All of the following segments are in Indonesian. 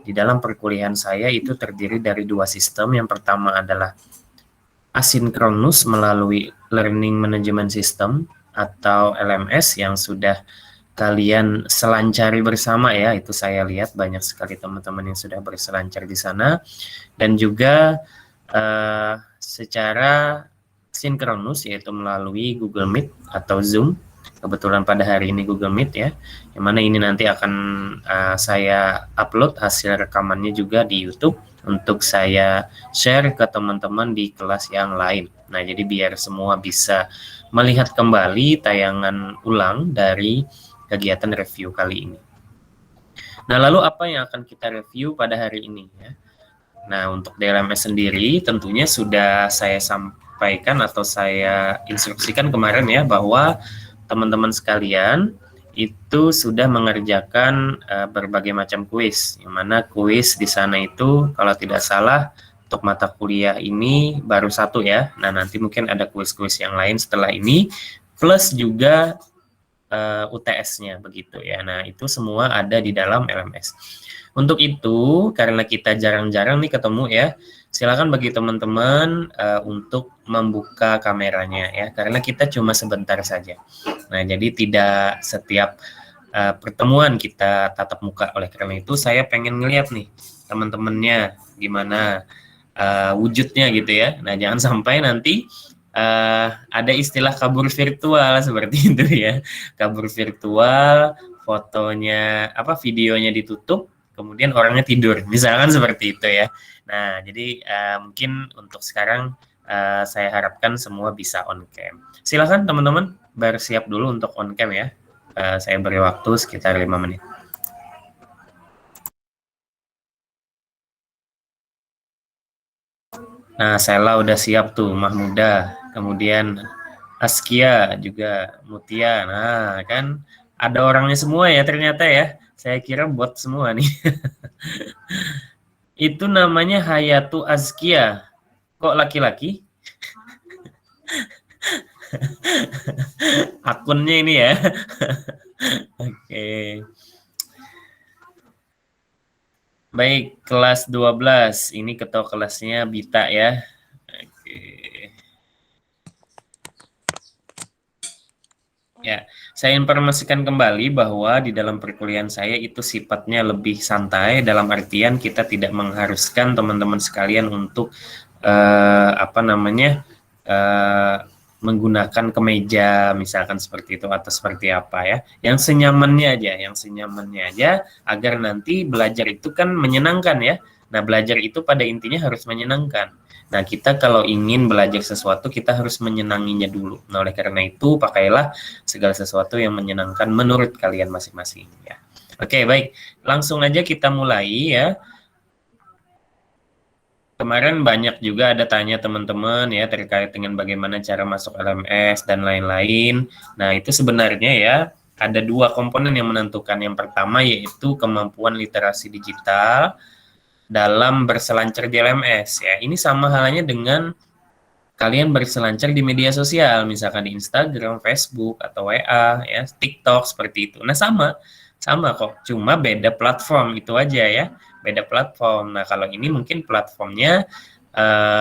di dalam perkuliahan saya itu terdiri dari dua sistem. Yang pertama adalah asinkronus melalui Learning Management System atau LMS yang sudah kalian selancari bersama ya. Itu saya lihat banyak sekali teman-teman yang sudah berselancar di sana. Dan juga secara sinkronus yaitu melalui Google Meet atau Zoom. Kebetulan pada hari ini Google Meet ya, yang mana ini nanti akan saya upload hasil rekamannya juga di YouTube untuk saya share ke teman-teman di kelas yang lain. Nah, jadi biar semua bisa melihat kembali tayangan ulang dari kegiatan review kali ini. Nah, lalu apa yang akan kita review pada hari ini ya? Nah, untuk DLMS sendiri tentunya sudah saya sampaikan atau saya instruksikan kemarin ya, bahwa teman-teman sekalian itu sudah mengerjakan berbagai macam kuis, yang mana kuis di sana itu kalau tidak salah untuk mata kuliah ini baru satu ya. Nah, nanti mungkin ada kuis-kuis yang lain setelah ini, plus juga UTS-nya begitu ya. Nah, itu semua ada di dalam LMS. Untuk itu, karena kita jarang-jarang nih ketemu ya, silakan bagi teman-teman untuk membuka kameranya ya, karena kita cuma sebentar saja. Nah, jadi tidak setiap pertemuan kita tatap muka. Oleh karena itu, saya pengen ngeliat nih teman-temannya gimana wujudnya gitu ya. Nah, jangan sampai nanti ada istilah kabur virtual seperti itu ya. Kabur virtual, fotonya videonya ditutup, kemudian orangnya tidur, misalkan seperti itu ya. Nah, jadi mungkin untuk sekarang saya harapkan semua bisa on cam. Silakan teman-teman bersiap dulu untuk on cam ya. Saya beri waktu sekitar 5 menit. Nah, Sela udah siap tuh, Mahmuda. Kemudian Askia juga, Mutia. Nah, kan ada orangnya semua ya ternyata ya. Saya kira bot semua nih. Itu namanya Hayatu Azkia. Kok laki-laki? Akunnya ini ya. Oke. Baik, kelas 12. Ini ketua kelasnya Bita ya. Oke. Ya, saya informasikan kembali bahwa di dalam perkuliahan saya itu sifatnya lebih santai, dalam artian kita tidak mengharuskan teman-teman sekalian untuk menggunakan kemeja misalkan seperti itu atau seperti apa ya. Yang senyamannya aja agar nanti belajar itu kan menyenangkan ya. Nah, belajar itu pada intinya harus menyenangkan. Nah, kita kalau ingin belajar sesuatu, kita harus menyenanginya dulu. Nah, oleh karena itu, pakailah segala sesuatu yang menyenangkan menurut kalian masing-masing. Ya. Oke, baik. Langsung aja kita mulai ya. Kemarin banyak juga ada tanya teman-teman ya terkait dengan bagaimana cara masuk LMS dan lain-lain. Nah, itu sebenarnya ya ada dua komponen yang menentukan. Yang pertama yaitu kemampuan literasi digital dalam berselancar di LMS ya. Ini sama halnya dengan kalian berselancar di media sosial, misalkan di Instagram, Facebook, atau WA, ya, TikTok seperti itu. Nah, sama kok, cuma beda platform itu aja ya, beda platform. Nah, kalau ini mungkin platformnya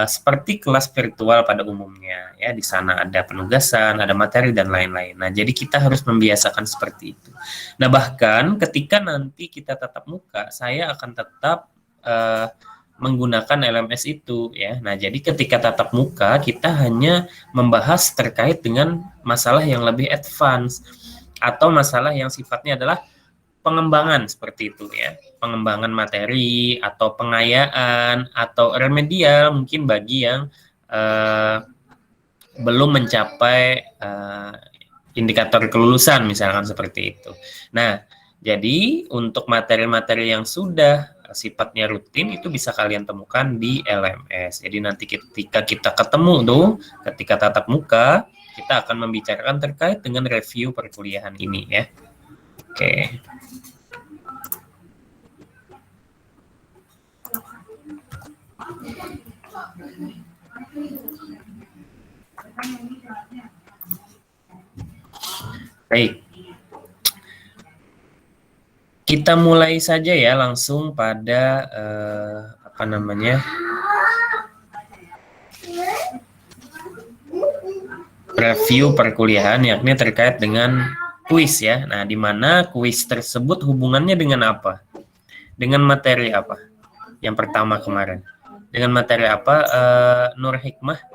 seperti kelas virtual pada umumnya, ya, di sana ada penugasan, ada materi dan lain-lain. Nah, jadi kita harus membiasakan seperti itu. Nah, bahkan ketika nanti kita tatap muka, saya akan tetap menggunakan LMS itu ya. Nah, jadi ketika tatap muka kita hanya membahas terkait dengan masalah yang lebih advance atau masalah yang sifatnya adalah pengembangan seperti itu ya. Pengembangan materi atau pengayaan atau remedial mungkin bagi yang belum mencapai indikator kelulusan misalkan seperti itu. Nah, jadi untuk materi-materi yang sudah sifatnya rutin itu bisa kalian temukan di LMS. Jadi nanti ketika kita ketemu tuh, ketika tatap muka, kita akan membicarakan terkait dengan review perkuliahan ini ya. Oke. Baik. Kita mulai saja ya langsung pada apa namanya, review perkuliahan, yakni terkait dengan kuis ya. Nah, di mana kuis tersebut hubungannya dengan apa? Dengan materi apa? Yang pertama kemarin. Dengan materi apa, Nur Hikmah?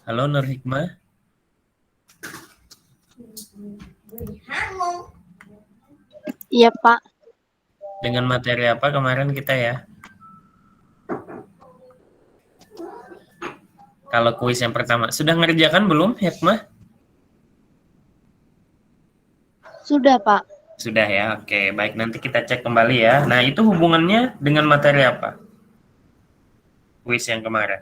Halo Nur Hikmah? Iya, Pak. Dengan materi apa kemarin kita ya? Kalau kuis yang pertama, sudah ngerjakan belum Hikmah? Sudah, Pak. Sudah ya, oke. Baik, nanti kita cek kembali ya. Nah, itu hubungannya dengan materi apa? Kuis yang kemarin.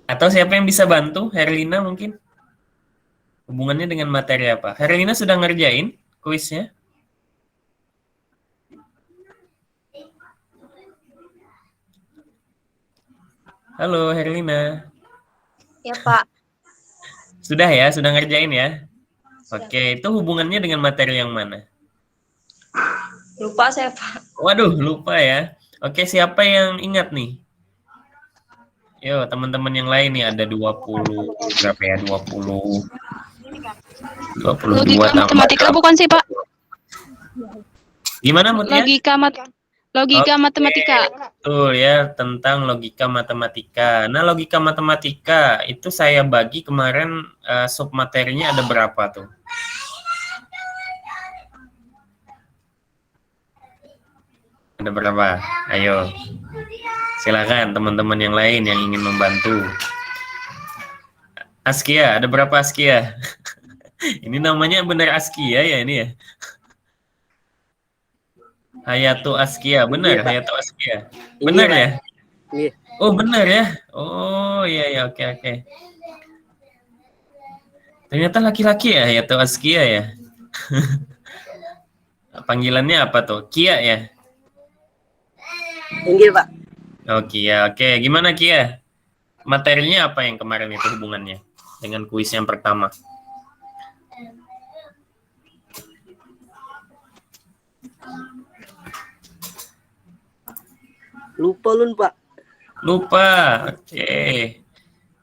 Atau siapa yang bisa bantu? Herlina mungkin? Hubungannya dengan materi apa? Herlina sudah ngerjain kuisnya? Halo Herlina. Ya, Pak. Sudah ya, sudah ngerjain ya? Oke, itu hubungannya dengan materi yang mana? Lupa saya, Pak. Waduh, lupa ya. Oke, siapa yang ingat nih? Yo, teman-teman yang lain nih ada 20 berapa ya? 20 22 Logika tambah matematika bukan sih, Pak? Gimana Mutia? Logika matematika. Betul ya, tentang logika matematika. Nah, logika matematika itu saya bagi kemarin, submaterinya ada berapa tuh? Ada berapa? Ayo. Silakan teman-teman yang lain yang ingin membantu. Askia, ada berapa Askia? Ini namanya benar Askia ya ini ya? Hayato Askia, benar Hayato Askia. Benar ya? Iya. Oh, benar ya? Oh, iya ya, oke oke. Ternyata laki-laki ya Hayato Askia ya? Panggilannya apa tuh? Kia ya? Inggil, Pak. Oh, Kia. Oke, gimana Kia? Materinya apa yang kemarin itu hubungannya dengan kuis yang pertama? Lupa lun, Pak. Lupa. Oke.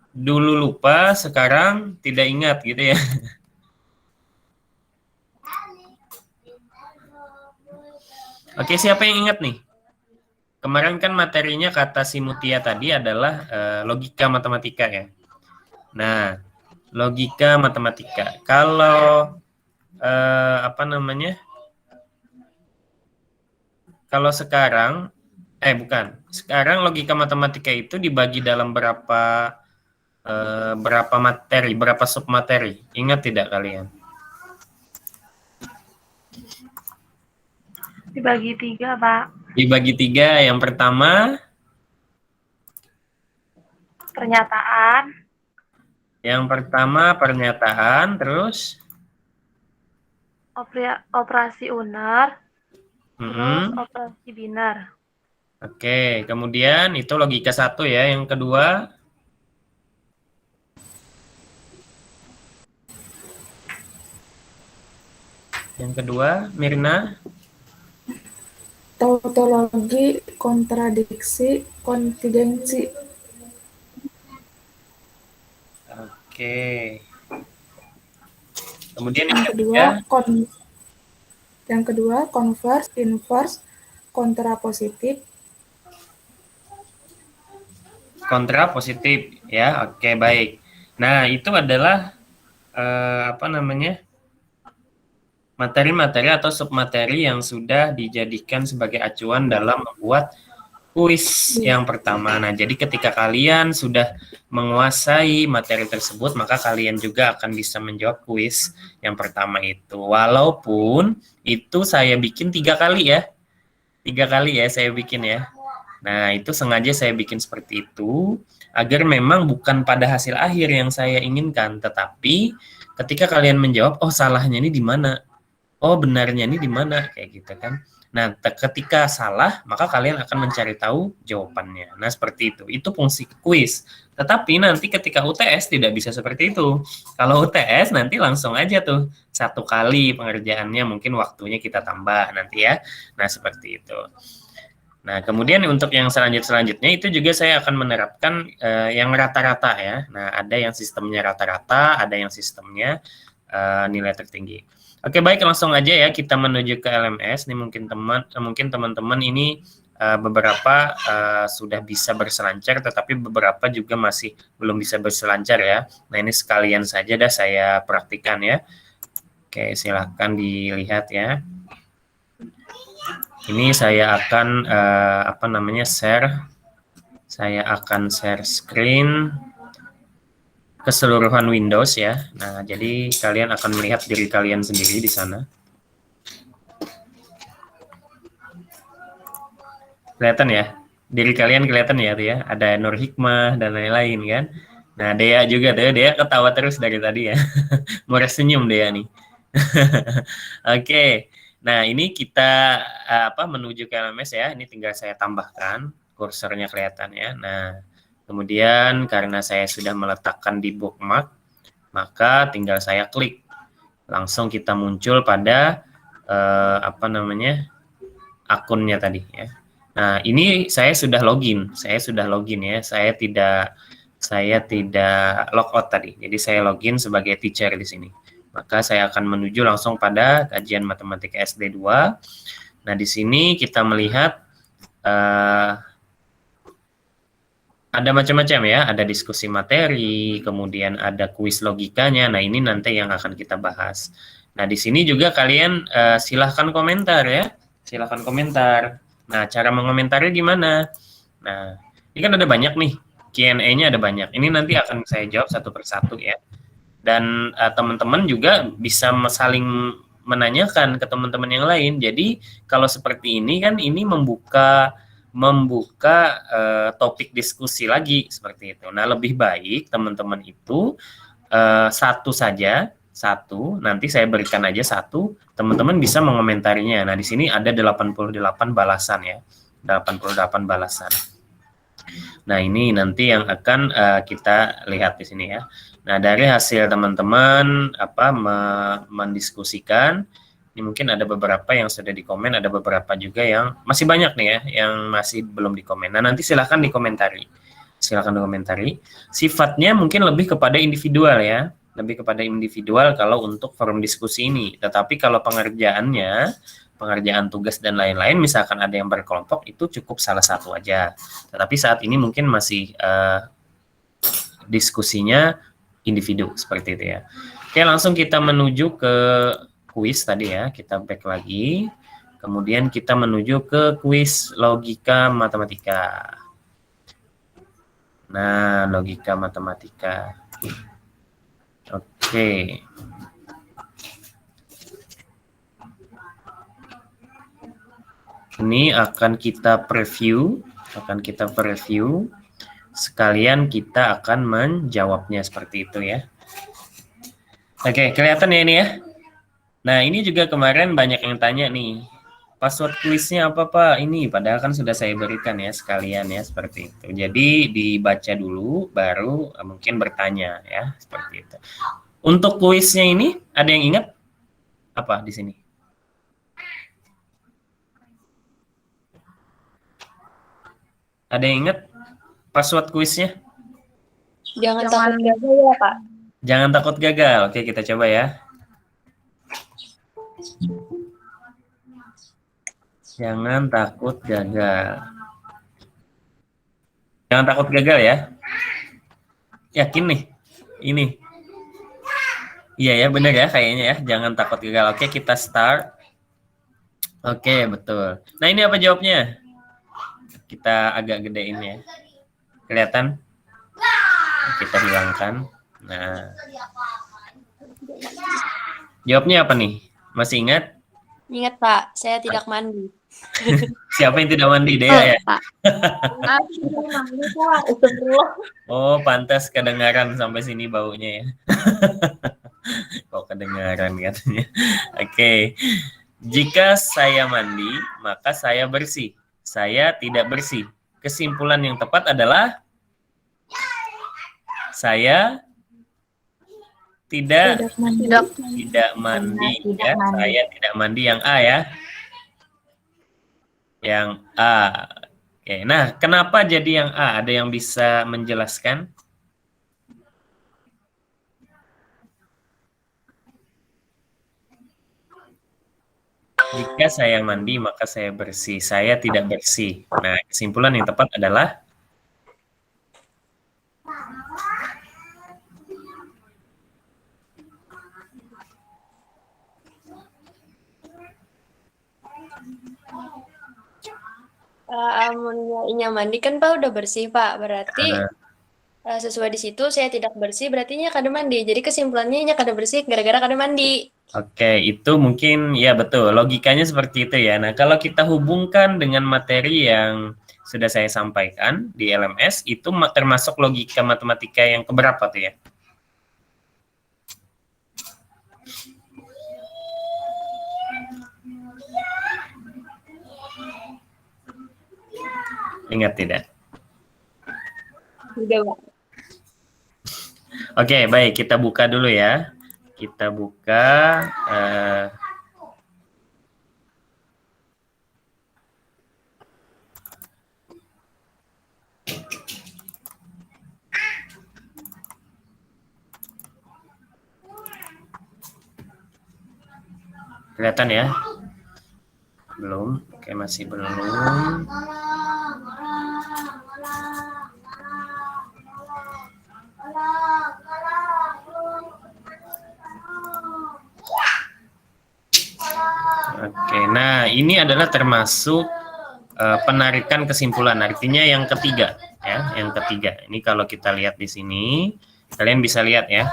Dulu lupa, sekarang tidak ingat gitu ya. Oke, siapa yang ingat nih? Kemarin kan materinya kata si Mutia tadi adalah logika matematika ya. Nah, logika matematika. Kalau apa namanya? Kalau sekarang, bukan. Sekarang logika matematika itu dibagi dalam berapa materi, berapa submateri. Ingat tidak kalian? Dibagi 3, Pak. Dibagi 3. Yang pertama, Pernyataan. Terus Operasi uner. Terus mm-mm. operasi biner. Oke, kemudian itu logika 1 ya. Yang kedua, Mirna. Tautologi, kontradiksi, kontingensi. Oke. Kemudian yang kedua, converse, inverse, kontrapositif. Kontrapositif ya. Oke, baik. Nah, itu adalah apa namanya? Materi-materi atau submateri yang sudah dijadikan sebagai acuan dalam membuat kuis yang pertama. Nah, jadi ketika kalian sudah menguasai materi tersebut, maka kalian juga akan bisa menjawab kuis yang pertama itu. Walaupun itu saya bikin 3 kali ya. 3 kali ya saya bikin ya. Nah, itu sengaja saya bikin seperti itu, agar memang bukan pada hasil akhir yang saya inginkan, tetapi ketika kalian menjawab, oh salahnya ini di mana? oh benarnya ini di mana kayak gitu kan. Nah, ketika salah, maka kalian akan mencari tahu jawabannya. Nah, seperti itu. Itu fungsi kuis. Tetapi nanti ketika UTS tidak bisa seperti itu. Kalau UTS nanti langsung aja tuh satu kali pengerjaannya, mungkin waktunya kita tambah nanti ya. Nah, seperti itu. Nah, kemudian untuk yang selanjutnya itu juga saya akan menerapkan yang rata-rata ya. Nah, ada yang sistemnya rata-rata, ada yang sistemnya nilai tertinggi. Oke, baik, langsung aja ya kita menuju ke LMS. Ini mungkin teman-teman ini beberapa sudah bisa berselancar, tetapi beberapa juga masih belum bisa berselancar ya. Nah, ini sekalian saja dah saya praktikan ya. Oke, silahkan dilihat ya. Ini saya akan share. Saya akan share screen keseluruhan Windows ya. Nah, jadi kalian akan melihat diri kalian sendiri di sana. Kelihatan ya? Diri kalian kelihatan ya tuh ya. Ada Nur Hikmah dan lain-lain kan. Nah, Dea juga tuh, Dea ketawa terus dari tadi ya. Mau senyum Dea nih. Oke. Nah, ini kita menuju ke LMS ya. Ini tinggal saya tambahkan kursornya kelihatan ya. Nah, kemudian karena saya sudah meletakkan di bookmark, maka tinggal saya klik. Langsung kita muncul pada akunnya tadi ya. Nah, ini saya sudah login ya. Saya tidak logout tadi. Jadi saya login sebagai teacher di sini. Maka saya akan menuju langsung pada kajian matematika SD 2. Nah, di sini kita melihat ada macam-macam ya, ada diskusi materi, kemudian ada kuis logikanya. Nah, ini nanti yang akan kita bahas. Nah, di sini juga kalian silahkan komentar ya, silahkan komentar. Nah, cara mengomentari gimana? Nah, ini kan ada banyak nih, Q&A-nya ada banyak. Ini nanti akan saya jawab satu persatu ya. Dan teman-teman juga bisa saling menanyakan ke teman-teman yang lain. Jadi, kalau seperti ini kan ini membuka topik diskusi lagi seperti itu. Nah, lebih baik teman-teman itu satu saja, nanti saya berikan aja satu, teman-teman bisa mengomentarinya. Nah, di sini ada 88 balasan ya. 88 balasan. Nah, ini nanti yang akan kita lihat di sini ya. Nah, dari hasil teman-teman mendiskusikan, ini mungkin ada beberapa yang sudah dikomen, ada beberapa juga yang masih banyak nih ya, yang masih belum dikomen. Nah, nanti silahkan dikomentari. Silakan dikomentari. Sifatnya mungkin lebih kepada individual ya, lebih kepada individual kalau untuk forum diskusi ini. Tetapi kalau pengerjaan tugas dan lain-lain, misalkan ada yang berkelompok, itu cukup salah satu aja. Tetapi saat ini mungkin masih diskusinya individu seperti itu ya. Oke, langsung kita menuju ke kuis tadi ya, kita back lagi. Kemudian kita menuju ke kuis logika matematika. Nah, logika matematika. Oke. Ini akan kita preview, sekalian kita akan menjawabnya seperti itu ya. Oke, kelihatan ya ini ya. Nah, ini juga kemarin banyak yang tanya nih, password kuisnya apa Pak? Ini padahal kan sudah saya berikan ya sekalian ya, seperti itu. Jadi dibaca dulu, baru mungkin bertanya ya, seperti itu. Untuk kuisnya ini, ada yang ingat apa di sini? Ada yang ingat password kuisnya? Jangan takut gagal ya, Pak. Jangan takut gagal. Oke, kita coba ya. Jangan takut gagal. Jangan takut gagal ya. Yakin nih? Ini. Iya ya, benar ya kayaknya ya. Jangan takut gagal. Oke, kita start. Oke, betul. Nah, ini apa jawabnya? Kita agak gedein ya. Kelihatan? Kita hilangkan. Nah. Jawabnya apa nih? Masih ingat? Ingat, Pak. Saya tidak mandi. Siapa yang tidak mandi? Dea ya? Pak. Oh, pantas kedengaran sampai sini baunya ya. Kok kedengaran katanya. Oke. Jika saya mandi, maka saya bersih. Saya tidak bersih. Kesimpulan yang tepat adalah saya tidak Tidak mandi. tidak mandi Tidak ya. mandi. Saya tidak mandi yang A ya. Yang A. Oke. Nah, kenapa jadi yang A? Ada yang bisa menjelaskan? Jika saya mandi, maka saya bersih. Saya tidak bersih. Nah, kesimpulan yang tepat adalah Amunnya inya mandi kan Pak udah bersih Pak. Berarti eh, sesuai di situ saya tidak bersih berarti nya kada mandi. Jadi kesimpulannya nya kada bersih gara-gara kada mandi. oke, itu mungkin ya betul. Logikanya seperti itu ya. Nah, kalau kita hubungkan dengan materi yang sudah saya sampaikan di LMS, itu termasuk logika matematika yang keberapa tuh ya? Ingat tidak? Udah Pak. Oke, baik. Kita buka dulu ya. Kita buka. Kelihatan ya? Belum. Oke, masih belum. Oke, nah ini adalah termasuk penarikan kesimpulan. Artinya yang ketiga, ya, yang ketiga. Ini kalau kita lihat di sini, kalian bisa lihat ya,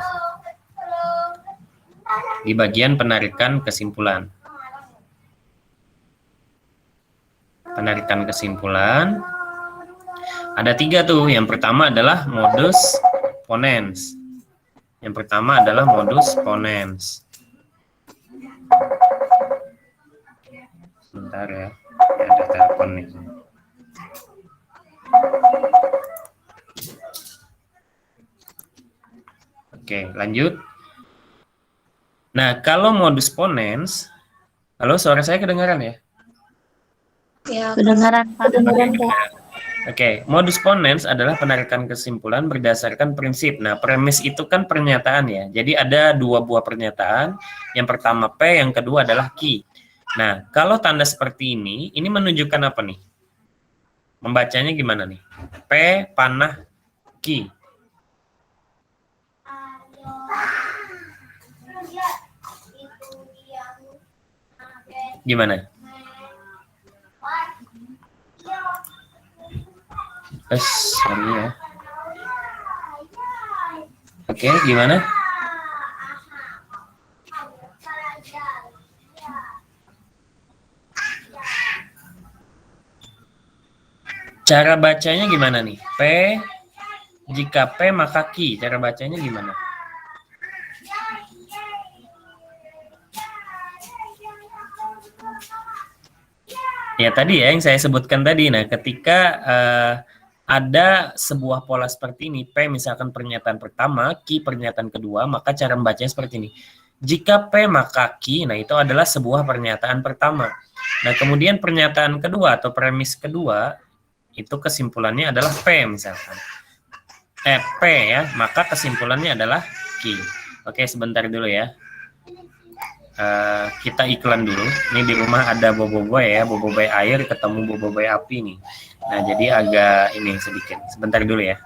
di bagian penarikan kesimpulan. Penarikan kesimpulan. Ada 3 tuh. Yang pertama adalah modus ponens. Yang pertama adalah modus ponens. Sebentar ya, ada telepon nih. Oke, lanjut. Nah, kalau modus ponens, halo, suara saya kedengaran ya? Ya, Kedengaran Pak. Oke, modus ponens adalah penarikan kesimpulan berdasarkan prinsip. Nah, premis itu kan pernyataan ya. Jadi ada 2 buah pernyataan. Yang pertama P, yang kedua adalah Q. Nah, kalau tanda seperti ini menunjukkan apa nih? Membacanya gimana nih? P, panah, Q. Gimana? Sorry ya. Oke, gimana? Cara bacanya gimana nih? P, jika P maka Q. Cara bacanya gimana? Ya tadi ya yang saya sebutkan tadi. Nah, ketika ada sebuah pola seperti ini, P misalkan pernyataan pertama, Q pernyataan kedua, maka cara membacanya seperti ini. Jika P maka Q, nah itu adalah sebuah pernyataan pertama. Nah, kemudian pernyataan kedua atau premis kedua, itu kesimpulannya adalah P misalkan. P ya, maka kesimpulannya adalah Q. Oke, sebentar dulu ya. Kita iklan dulu. Ini di rumah ada boboiboy ya, boboiboy air ketemu boboiboy api nih. Nah, jadi agak ini sedikit. Sebentar dulu ya.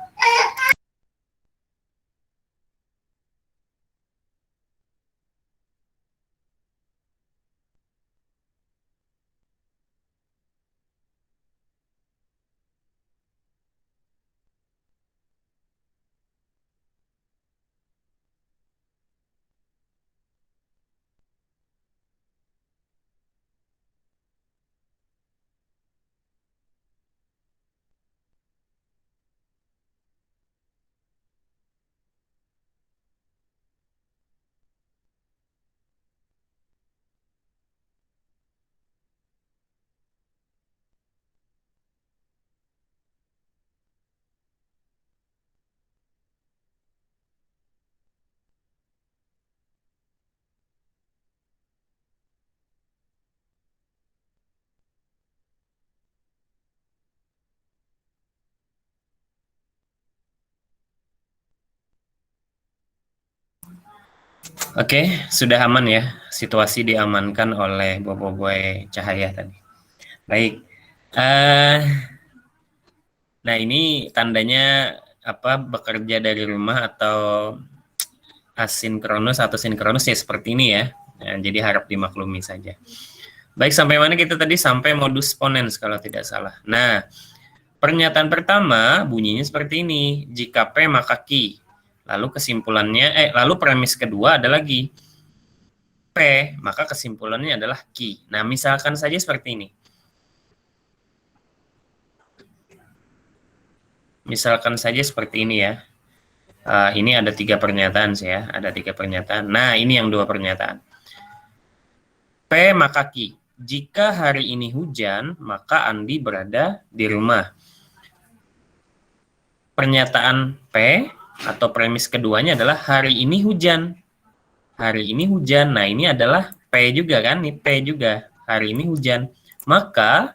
Oke, sudah aman ya. Situasi diamankan oleh Boboiboy Cahaya tadi. Baik. Nah, ini tandanya apa? Bekerja dari rumah atau asinkronus atau sinkronus ya seperti ini ya. Nah, jadi harap dimaklumi saja. Baik, sampai mana kita tadi? Sampai modus ponens kalau tidak salah. Nah, pernyataan pertama bunyinya seperti ini. Jika P maka Q. Lalu kesimpulannya, lalu premis kedua ada lagi. P, maka kesimpulannya adalah Q. Nah, misalkan saja seperti ini. Misalkan saja seperti ini ya. Ini ada 3 pernyataan sih ya. Ada 3 pernyataan. Nah, ini yang 2 pernyataan. P maka Q. Jika hari ini hujan, maka Andi berada di rumah. Pernyataan P atau premis keduanya adalah hari ini hujan. Hari ini hujan. Nah, ini adalah P juga kan? Ini P juga. Hari ini hujan. Maka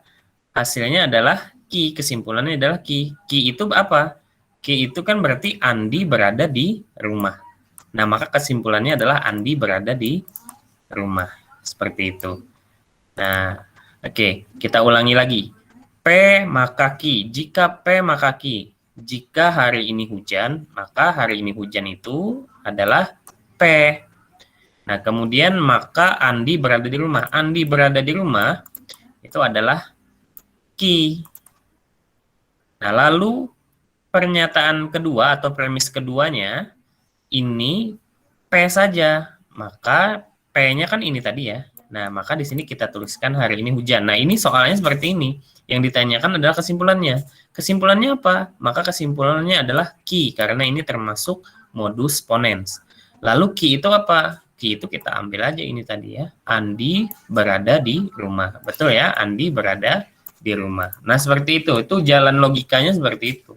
hasilnya adalah Q. Kesimpulannya adalah Q. Q itu apa? Q itu kan berarti Andi berada di rumah. Nah, maka kesimpulannya adalah Andi berada di rumah. Seperti itu. Nah, oke. Kita ulangi lagi. P maka Q. Jika P maka Q. Jika hari ini hujan, maka hari ini hujan itu adalah P. Nah, kemudian maka Andi berada di rumah. Andi berada di rumah itu adalah Q. Nah, lalu pernyataan kedua atau premis keduanya ini P saja. Maka P-nya kan ini tadi ya. Nah, maka di sini kita tuliskan hari ini hujan. Nah, ini soalnya seperti ini. Yang ditanyakan adalah kesimpulannya. Kesimpulannya apa? Maka kesimpulannya adalah Q, karena ini termasuk modus ponens. Lalu Q itu apa? Q itu kita ambil aja ini tadi ya. Andi berada di rumah. Betul ya? Andi berada di rumah. Nah, seperti itu. Itu jalan logikanya seperti itu.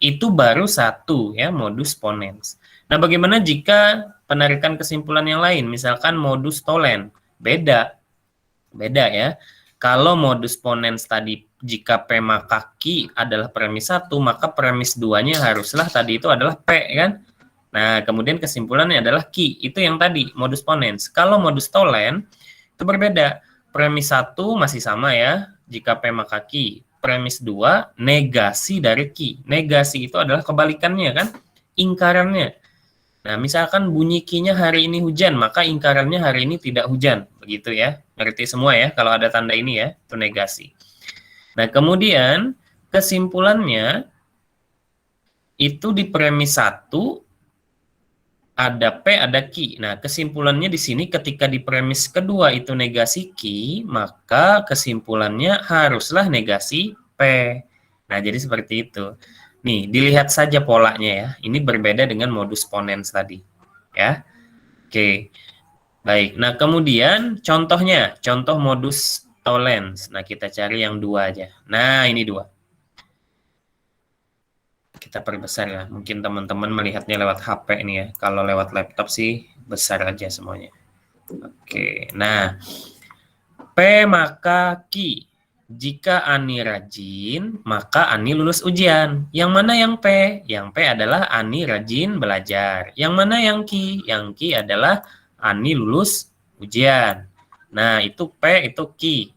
Itu baru satu ya, modus ponens. Nah, bagaimana jika penarikan kesimpulan yang lain? Misalkan modus tolen. Beda ya. Kalau modus ponens tadi jika P maka Q adalah premis 1, maka premis 2-nya haruslah tadi itu adalah P kan. Nah, kemudian kesimpulannya adalah Q. Itu yang tadi modus ponens. Kalau modus tolen itu berbeda. Premis 1 masih sama ya. Jika P maka Q. Premis 2 negasi dari Q. Negasi itu adalah kebalikannya kan. Ingkarannya. Nah, misalkan bunyi Q-nya hari ini hujan, maka ingkarannya hari ini tidak hujan. Begitu ya. Ngerti semua ya kalau ada tanda ini ya, itu negasi. Nah, kemudian kesimpulannya itu di premis 1 ada P, ada Q. Nah, kesimpulannya di sini ketika di premis kedua itu negasi Q, maka kesimpulannya haruslah negasi P. Nah, jadi seperti itu. Nih, dilihat saja polanya ya. Ini berbeda dengan modus ponens tadi. Ya. Oke. Baik. Nah, kemudian contohnya, contoh modus tollens. Nah, kita cari yang 2 aja. Nah, ini 2. Kita perbesar ya. Mungkin teman-teman melihatnya lewat HP nih ya. Kalau lewat laptop sih besar aja semuanya. Oke. Nah, P maka Q. Jika Ani rajin, maka Ani lulus ujian. Yang mana yang P? Yang P adalah Ani rajin belajar. Yang mana yang Q? Yang Q adalah Ani lulus ujian. Nah, itu P, itu Q.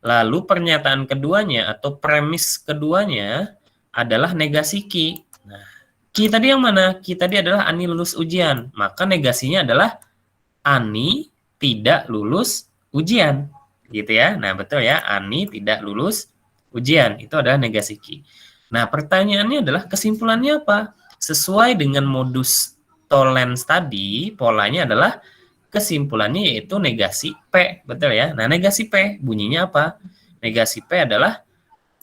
Lalu pernyataan keduanya atau premis keduanya adalah negasi Q. Nah, Q tadi yang mana? Q tadi adalah Ani lulus ujian. Maka negasinya adalah Ani tidak lulus ujian. Gitu ya. Nah, betul ya. Ani tidak lulus ujian. Itu adalah negasi Q. Nah, pertanyaannya adalah kesimpulannya apa? Sesuai dengan modus tollens tadi, polanya adalah kesimpulannya yaitu negasi P. Betul ya. Nah, negasi P bunyinya apa? Negasi P adalah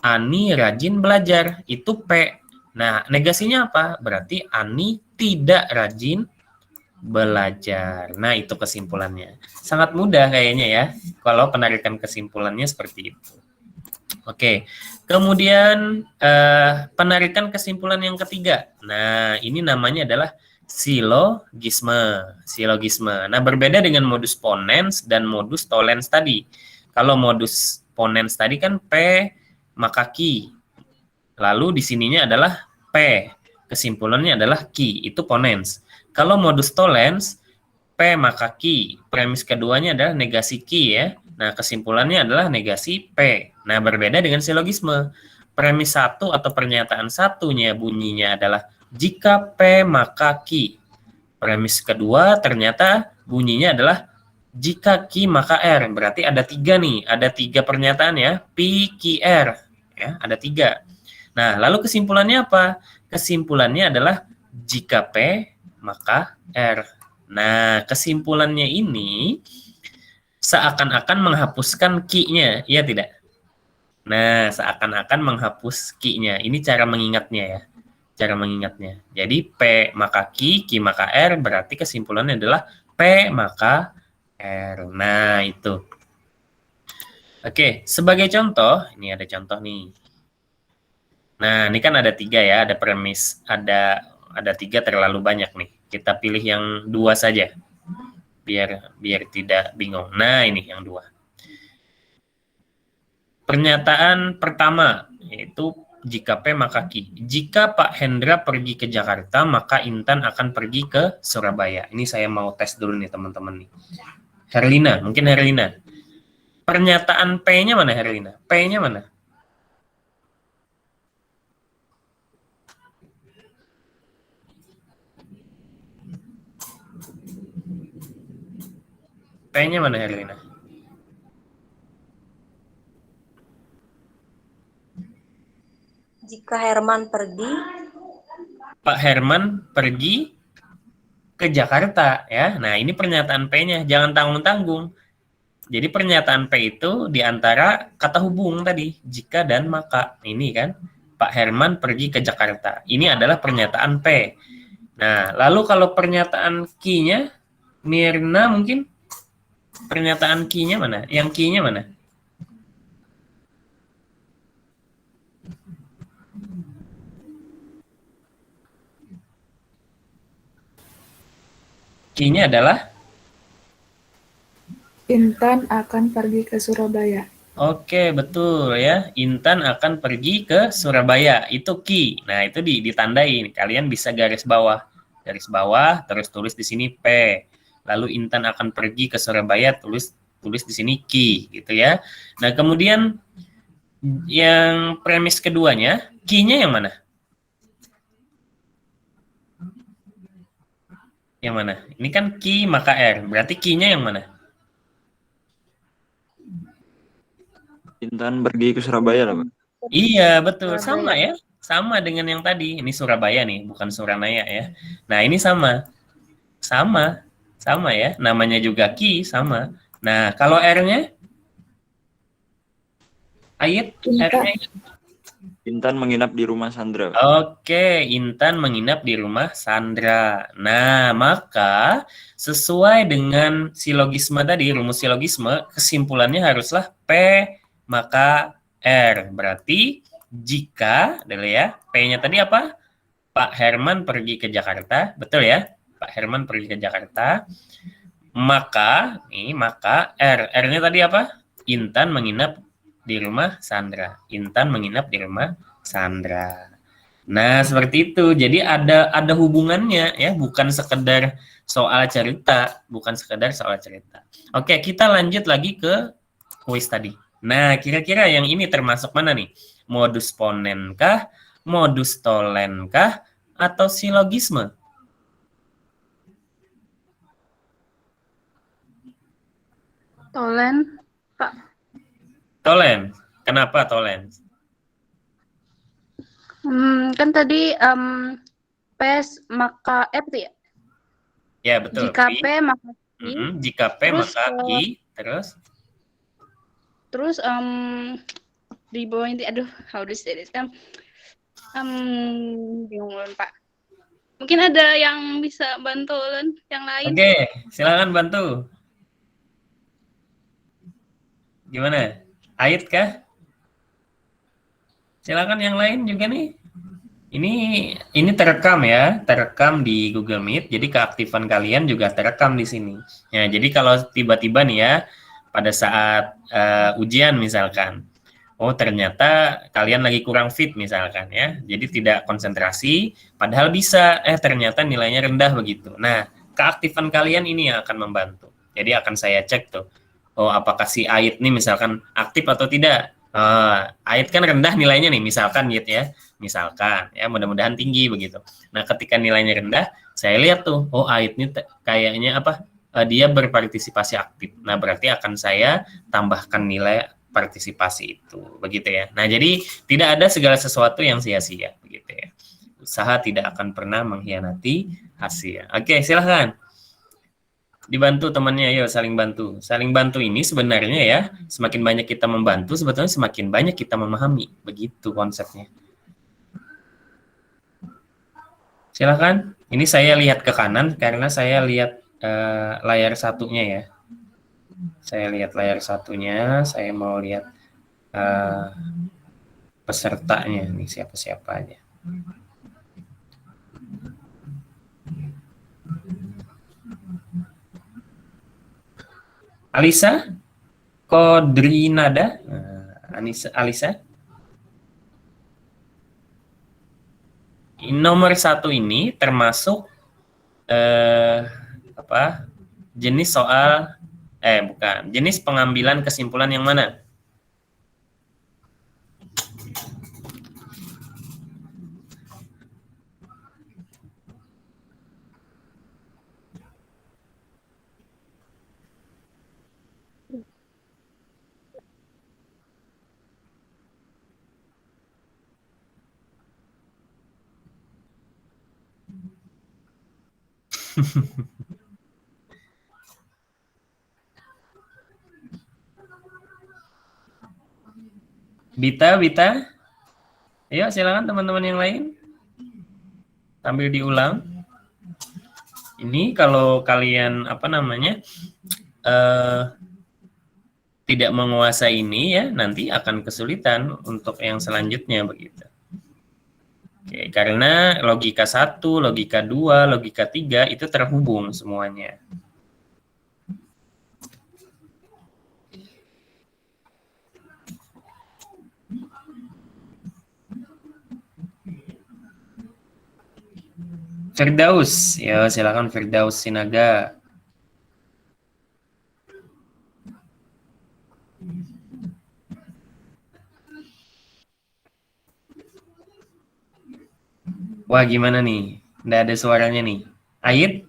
Ani rajin belajar. Itu P. Nah, negasinya apa? Berarti Ani tidak rajin belajar. Nah, itu kesimpulannya. Sangat mudah kayaknya ya, kalau penarikan kesimpulannya seperti itu. Oke, kemudian penarikan kesimpulan yang ketiga. Nah, ini namanya adalah silogisme. Silogisme. Nah, berbeda dengan modus ponens dan modus tollens tadi. Kalau modus ponens tadi kan P maka Q. Lalu di sininya adalah P. Kesimpulannya adalah Q. Itu ponens. Kalau modus tollens, P maka Q. Premis keduanya adalah negasi Q ya. Nah, kesimpulannya adalah negasi P. Nah, berbeda dengan silogisme. Premis satu atau pernyataan satunya bunyinya adalah jika P maka Q. Premis kedua ternyata bunyinya adalah jika Q maka R. Berarti ada 3 nih. Ada 3 pernyataan ya. P, Q, R. Ya, ada 3. Nah, lalu kesimpulannya apa? Kesimpulannya adalah jika P maka R. Nah, kesimpulannya ini seakan-akan menghapuskan Q-nya, iya tidak? Nah, seakan-akan menghapus Q-nya. Ini cara mengingatnya ya. Cara mengingatnya. Jadi, P maka Q, Q maka R, berarti kesimpulannya adalah P maka R. Nah, itu. Oke, sebagai contoh, ini ada contoh nih. Nah, ini kan ada 3 ya, ada premis, ada 3 terlalu banyak nih. Kita pilih yang 2 saja, biar tidak bingung. Nah, ini yang 2. Pernyataan pertama, yaitu jika P maka Q. Jika Pak Hendra pergi ke Jakarta, maka Intan akan pergi ke Surabaya. Ini saya mau tes dulu nih teman-teman nih. Herlina, mungkin Herlina. Pernyataan P-nya mana Herlina? P-nya mana? P-nya mana Herlina? Jika Herman pergi, Pak Herman pergi ke Jakarta ya. Nah, ini pernyataan P-nya, jangan tanggung-tanggung. Jadi pernyataan P itu di antara kata hubung tadi, jika dan maka. Ini kan, Pak Herman pergi ke Jakarta. Ini adalah pernyataan P. Nah, lalu kalau pernyataan Q-nya, Mirna mungkin pernyataan Q-nya mana? Yang Q-nya mana? Q-nya adalah Intan akan pergi ke Surabaya. oke, betul ya. Intan akan pergi ke Surabaya. Itu Q. Nah, itu ditandai. Kalian bisa garis bawah. Garis bawah, terus tulis di sini P. Lalu Intan akan pergi ke Surabaya, tulis di sini Q, gitu ya. Nah, kemudian yang premis keduanya, Q-nya yang mana? Yang mana? Ini kan Q maka R. Berarti Q-nya yang mana? Intan pergi ke Surabaya lah, Pak. Iya, betul. Surabaya. Sama ya. Sama dengan yang tadi. Ini Surabaya nih, bukan Suranaya ya. Nah, ini sama. Sama ya. Namanya juga Q, sama. Nah, kalau R-nya? Ayat, R-nya? Intan menginap di rumah Sandra, Pak. Oke, Intan menginap di rumah Sandra. Nah, maka sesuai dengan silogisme tadi, rumus silogisme, kesimpulannya haruslah P maka R. Berarti jika, dulu ya, P-nya tadi apa? Pak Herman pergi ke Jakarta, betul ya? Pak Herman pergi ke Jakarta. Maka R. R-nya tadi apa? Intan menginap di rumah Sandra. Intan menginap di rumah Sandra. Nah, seperti itu. Jadi ada hubungannya ya, bukan sekedar soal cerita, Oke, kita lanjut lagi ke kuis tadi. Nah, kira-kira yang ini termasuk mana nih? Modus ponen kah, modus tolen kah, atau silogisme? Tolen, Pak. Tolen. Kenapa tolen? Kan tadi P maka F ya? Ya, betul. Jika P maka I. Jika P Terus, maka I, terus di bawah ini, aduh, how to say this? Bingung Lun, Pak. Mungkin ada yang bisa bantu Lun, yang lain. Oke, silakan bantu. Gimana? Ait kah? Silakan yang lain juga nih. Ini terekam ya, terekam di Google Meet. Jadi keaktifan kalian juga terekam di sini. Ya, jadi kalau tiba-tiba nih ya, pada saat ujian misalkan, oh ternyata kalian lagi kurang fit misalkan ya, jadi tidak konsentrasi, padahal bisa, ternyata nilainya rendah begitu. Nah, keaktifan kalian ini yang akan membantu. Jadi akan saya cek tuh, oh apakah si Ait nih misalkan aktif atau tidak. Ait kan rendah nilainya nih, misalkan gitu ya. Misalkan, ya mudah-mudahan tinggi begitu. Nah, ketika nilainya rendah, saya lihat tuh, oh Ait ini kayaknya dia berpartisipasi aktif. Nah, berarti akan saya tambahkan nilai partisipasi itu, begitu ya. Nah, jadi tidak ada segala sesuatu yang sia-sia, begitu ya. Usaha tidak akan pernah mengkhianati hasil. Oke, silahkan. Dibantu temannya, ayo saling bantu. Saling bantu ini sebenarnya ya, semakin banyak kita membantu, sebetulnya semakin banyak kita memahami. Begitu konsepnya. Silahkan. Ini saya lihat ke kanan karena saya lihat layar satunya ya. Saya lihat layar satunya, saya mau lihat pesertanya nih siapa-siapa aja. Alisa, Kodrinada, Alisa. Nomor 1 ini termasuk jenis soal bukan, jenis pengambilan kesimpulan yang mana? Bita, ayo silakan teman-teman yang lain, sambil diulang. Ini kalau kalian tidak menguasai ini ya, nanti akan kesulitan untuk yang selanjutnya begitu. Oke, karena logika 1, logika 2, logika 3 itu terhubung semuanya. Firdaus, ya silakan Firdaus Sinaga. Wah, gimana nih? Nggak ada suaranya nih. Ait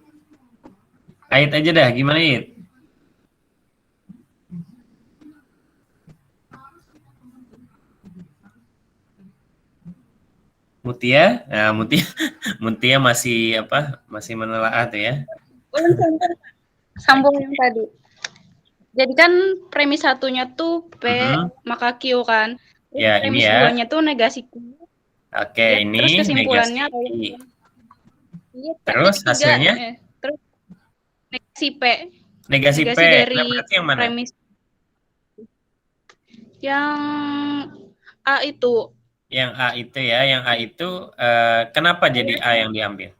aja dah, gimana Ait? Mutia, nah Mutia masih menelaah tuh ya. Sambung yang tadi. Jadi kan premis satunya tuh P maka Q kan. Terus Ya, premis ini ya. duanya tuh negasi Q. Oke, Ya, ini terus kesimpulannya negasi. Iya, Terus ketiga, hasilnya? Terus negasi P. Negasi P. Dari Nah, berarti yang mana? premis. Yang A itu. Yang A itu ya, kenapa jadi A yang diambil?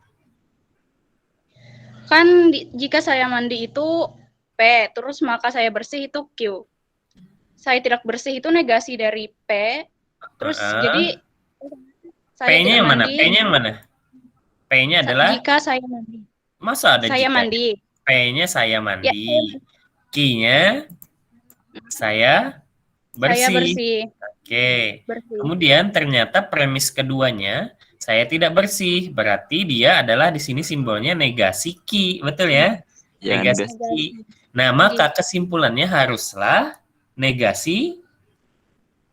Kan jika saya mandi itu P, terus maka saya bersih itu Q. Saya tidak bersih itu negasi dari P. Terus jadi saya P-nya yang mana? P-nya yang mana? P-nya adalah jika saya mandi. Masa ada Saya jika? mandi. P-nya saya mandi. Ya, Q-nya saya bersih. Saya bersih. Oke. Bersih. Kemudian ternyata premis keduanya saya tidak bersih, berarti dia adalah di sini simbolnya negasi Q, betul ya? Ya, negasi Q. Nah, maka kesimpulannya haruslah negasi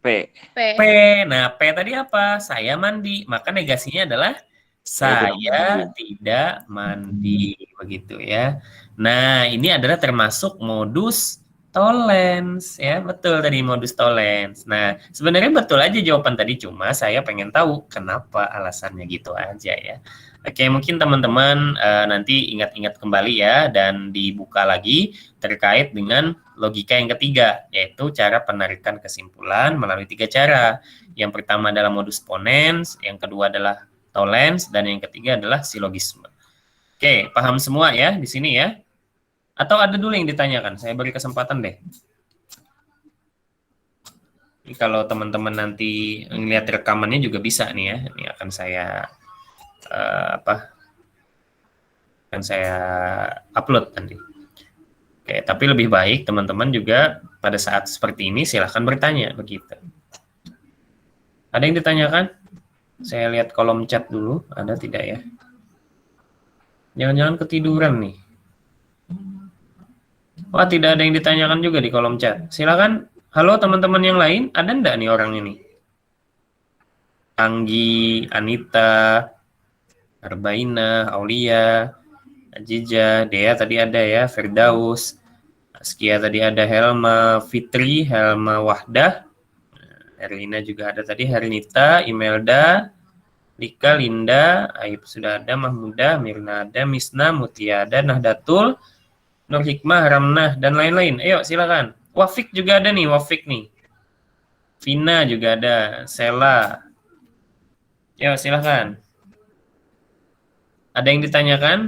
P. P. Nah, P tadi apa? Saya mandi. Maka negasinya adalah saya tidak mandi. Begitu ya. Nah, ini adalah termasuk modus tollens. Ya, betul tadi modus tollens. Nah, sebenarnya betul aja jawaban tadi. Cuma saya pengen tahu kenapa alasannya gitu aja ya. Oke, mungkin teman-teman nanti ingat-ingat kembali ya dan dibuka lagi terkait dengan logika yang ketiga, yaitu cara penarikan kesimpulan melalui 3 cara. Yang pertama adalah modus ponens, yang kedua adalah tollens, dan yang ketiga adalah silogisme. Oke, paham semua ya di sini ya? Atau ada dulu yang ditanyakan? Saya beri kesempatan deh. Ini kalau teman-teman nanti ngelihat rekamannya juga bisa nih ya. Ini akan saya akan saya upload nanti. Oke, tapi lebih baik teman-teman juga pada saat seperti ini silahkan bertanya begitu. Ada yang ditanyakan? Saya lihat kolom chat dulu, ada tidak ya? Jangan-jangan ketiduran nih. Wah, tidak ada yang ditanyakan juga di kolom chat. Silakan, halo teman-teman yang lain, ada enggak nih orang ini? Anggi, Anita, Arbaina, Aulia, Ajija, Dea tadi ada ya, Firdaus, Askia tadi ada, Helma, Fitri, Helma Wahdah, Erlina juga ada tadi, Hernita, Imelda, Lika, Linda, Aib sudah ada, Mahmudah, Mirna ada, Misna, Mutia ada, Nahdatul, Nur Hikmah, Ramnah, dan lain-lain. Ayo silakan. Wafik juga ada nih, Wafik nih. Vina juga ada, Sela. Ayo silakan. Ada yang ditanyakan?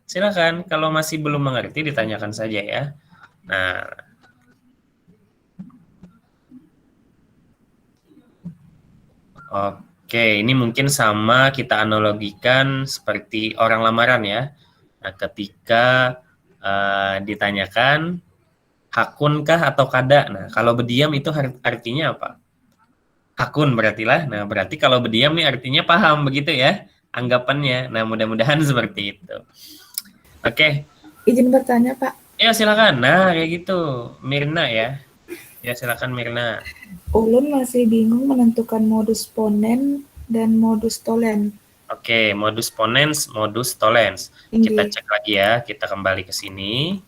Silakan, kalau masih belum mengerti ditanyakan saja ya. Nah, oke, ini mungkin sama kita analogikan seperti orang lamaran ya. Nah, ketika ditanyakan hakunkah atau kada. Nah, kalau berdiam itu artinya apa? Hakun berarti lah. Nah, berarti kalau berdiam nih artinya paham begitu ya anggapannya. Nah, mudah-mudahan seperti itu. Oke. Izin bertanya, Pak. Ya, silakan. Nah, kayak gitu. Mirna ya. Ya, silakan Mirna. Ulun masih bingung menentukan modus ponen dan modus tolen. Oke, modus ponens, modus tollens. Kita cek lagi ya, kita kembali ke sini.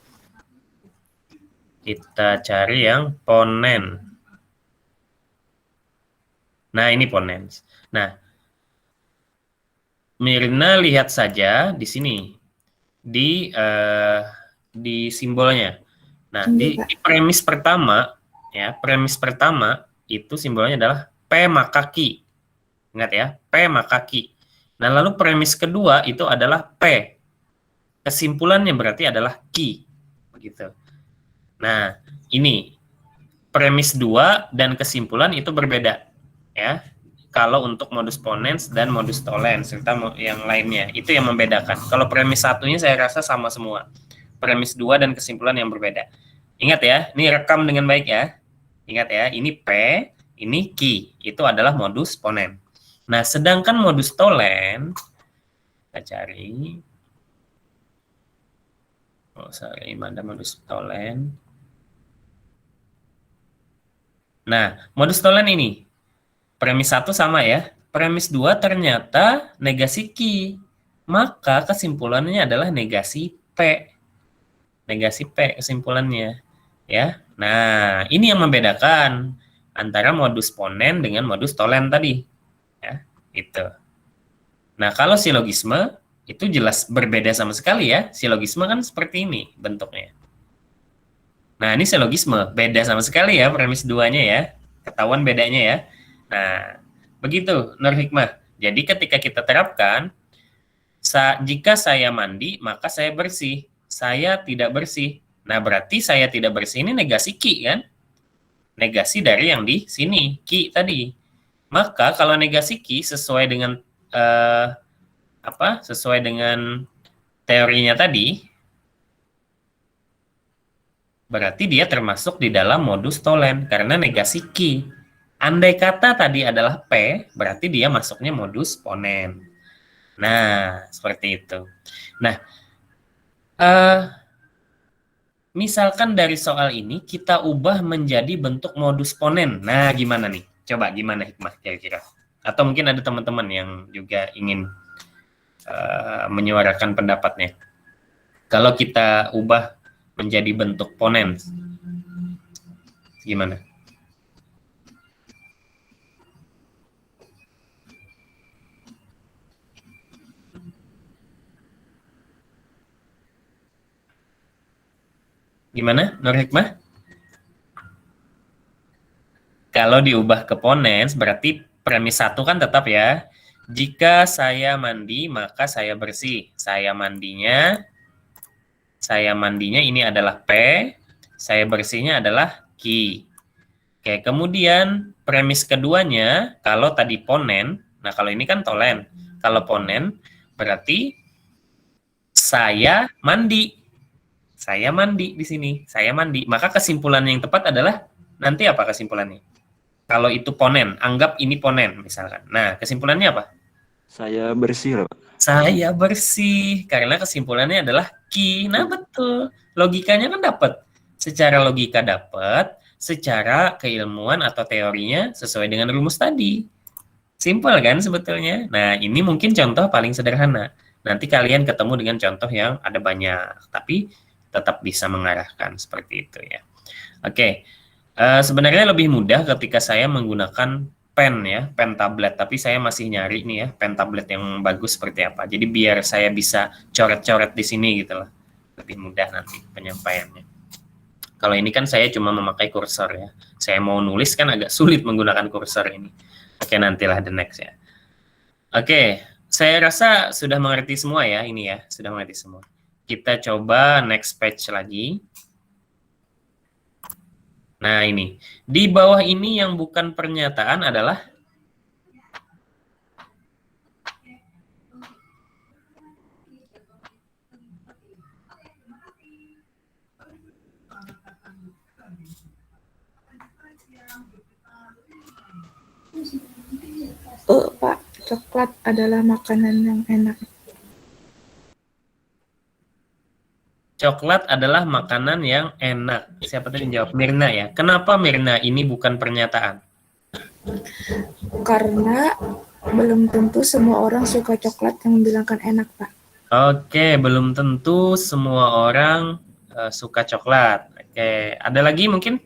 Kita cari yang ponen. Nah, ini ponens. Nah, Mirna lihat saja di sini. Di simbolnya. Nah, di premis pertama ya, premis pertama itu simbolnya adalah P maka Q. Ingat ya, P maka Q. Nah, lalu premis kedua itu adalah P. Kesimpulannya berarti adalah Q. Begitu. Nah, ini premis 2 dan kesimpulan itu berbeda ya. Kalau untuk modus ponens dan modus tollens serta yang lainnya, itu yang membedakan. Kalau premis satunya saya rasa sama semua. Premis 2 dan kesimpulan yang berbeda. Ingat ya, ini rekam dengan baik ya. Ingat ya, ini P, ini Q. Itu adalah modus ponen. Nah, sedangkan modus tolen, kita cari. Oh, sorry, mana modus tolen. Nah, modus tolen ini. Premis 1 sama ya. Premis 2 ternyata negasi Q. Maka kesimpulannya adalah negasi P. Negasi P kesimpulannya. Ya. Nah, ini yang membedakan antara modus ponen dengan modus tolen tadi. Ya, itu. Nah, kalau silogisme itu jelas berbeda sama sekali ya. Silogisme kan seperti ini bentuknya. Nah, ini silogisme. Beda sama sekali ya premis 2-nya ya. Ketahuan bedanya ya. Nah, begitu Nur Hikmah. Jadi ketika kita terapkan, jika saya mandi, maka saya bersih. Saya tidak bersih. Nah, berarti saya tidak bersih ini negasi Q kan? Negasi dari yang di sini, Q tadi. Maka kalau negasi Q sesuai dengan sesuai dengan teorinya tadi, berarti dia termasuk di dalam modus tolen karena negasi Q. Andai kata tadi adalah P, berarti dia masuknya modus ponen. Nah, seperti itu. Nah, misalkan dari soal ini kita ubah menjadi bentuk modus ponen. Nah, gimana nih? Coba gimana Hikmah kira-kira? Atau mungkin ada teman-teman yang juga ingin menyuarakan pendapatnya. Kalau kita ubah menjadi bentuk ponen, gimana? Gimana, Nur Hikmah? Kalau diubah ke ponens, berarti premis 1 kan tetap ya. Jika saya mandi, maka saya bersih. Saya mandinya ini adalah P, saya bersihnya adalah Q. Oke, kemudian premis keduanya, kalau tadi ponen, Nah, kalau ini kan tolen. Kalau ponen berarti saya mandi. Saya mandi di sini. Saya mandi. Maka kesimpulan yang tepat adalah nanti apa kesimpulannya? Kalau itu ponen, anggap ini ponen misalkan. Nah, kesimpulannya apa? Saya bersih loh, Pak. Saya bersih. Karena kesimpulannya adalah ki. Nah, betul. Logikanya kan dapat. Secara logika dapat, secara keilmuan atau teorinya sesuai dengan rumus tadi. Simpel kan sebetulnya? Nah, ini mungkin contoh paling sederhana. Nanti kalian ketemu dengan contoh yang ada banyak, tapi tetap bisa mengarahkan seperti itu ya. Oke, sebenarnya lebih mudah ketika saya menggunakan pen ya, pen tablet. Tapi saya masih nyari nih ya, pen tablet yang bagus seperti apa. Jadi biar saya bisa coret-coret di sini gitu loh. Lebih mudah nanti penyampaiannya. Kalau ini kan saya cuma memakai kursor ya. Saya mau nulis kan agak sulit menggunakan kursor ini. Oke, nantilah the next ya. Oke, saya rasa sudah mengerti semua ya ini ya, sudah mengerti semua. Kita coba next page lagi. Nah, ini. Di bawah ini yang bukan pernyataan adalah Pak, coklat adalah makanan yang enak. coklat adalah makanan yang enak. Siapa tadi yang jawab? Mirna ya. Kenapa Mirna ini bukan pernyataan? Karena belum tentu semua orang suka coklat yang membilangkan enak, Pak. Oke, belum tentu semua orang suka coklat. Oke, ada lagi mungkin?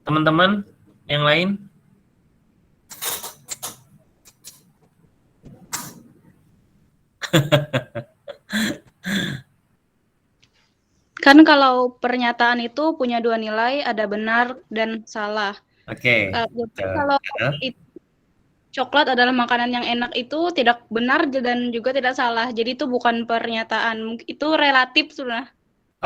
Teman-teman yang lain? Kan kalau pernyataan itu punya dua nilai, ada benar dan salah. Oke. Jadi kalau coklat adalah makanan yang enak itu tidak benar dan juga tidak salah. Jadi itu bukan pernyataan, itu relatif sudah.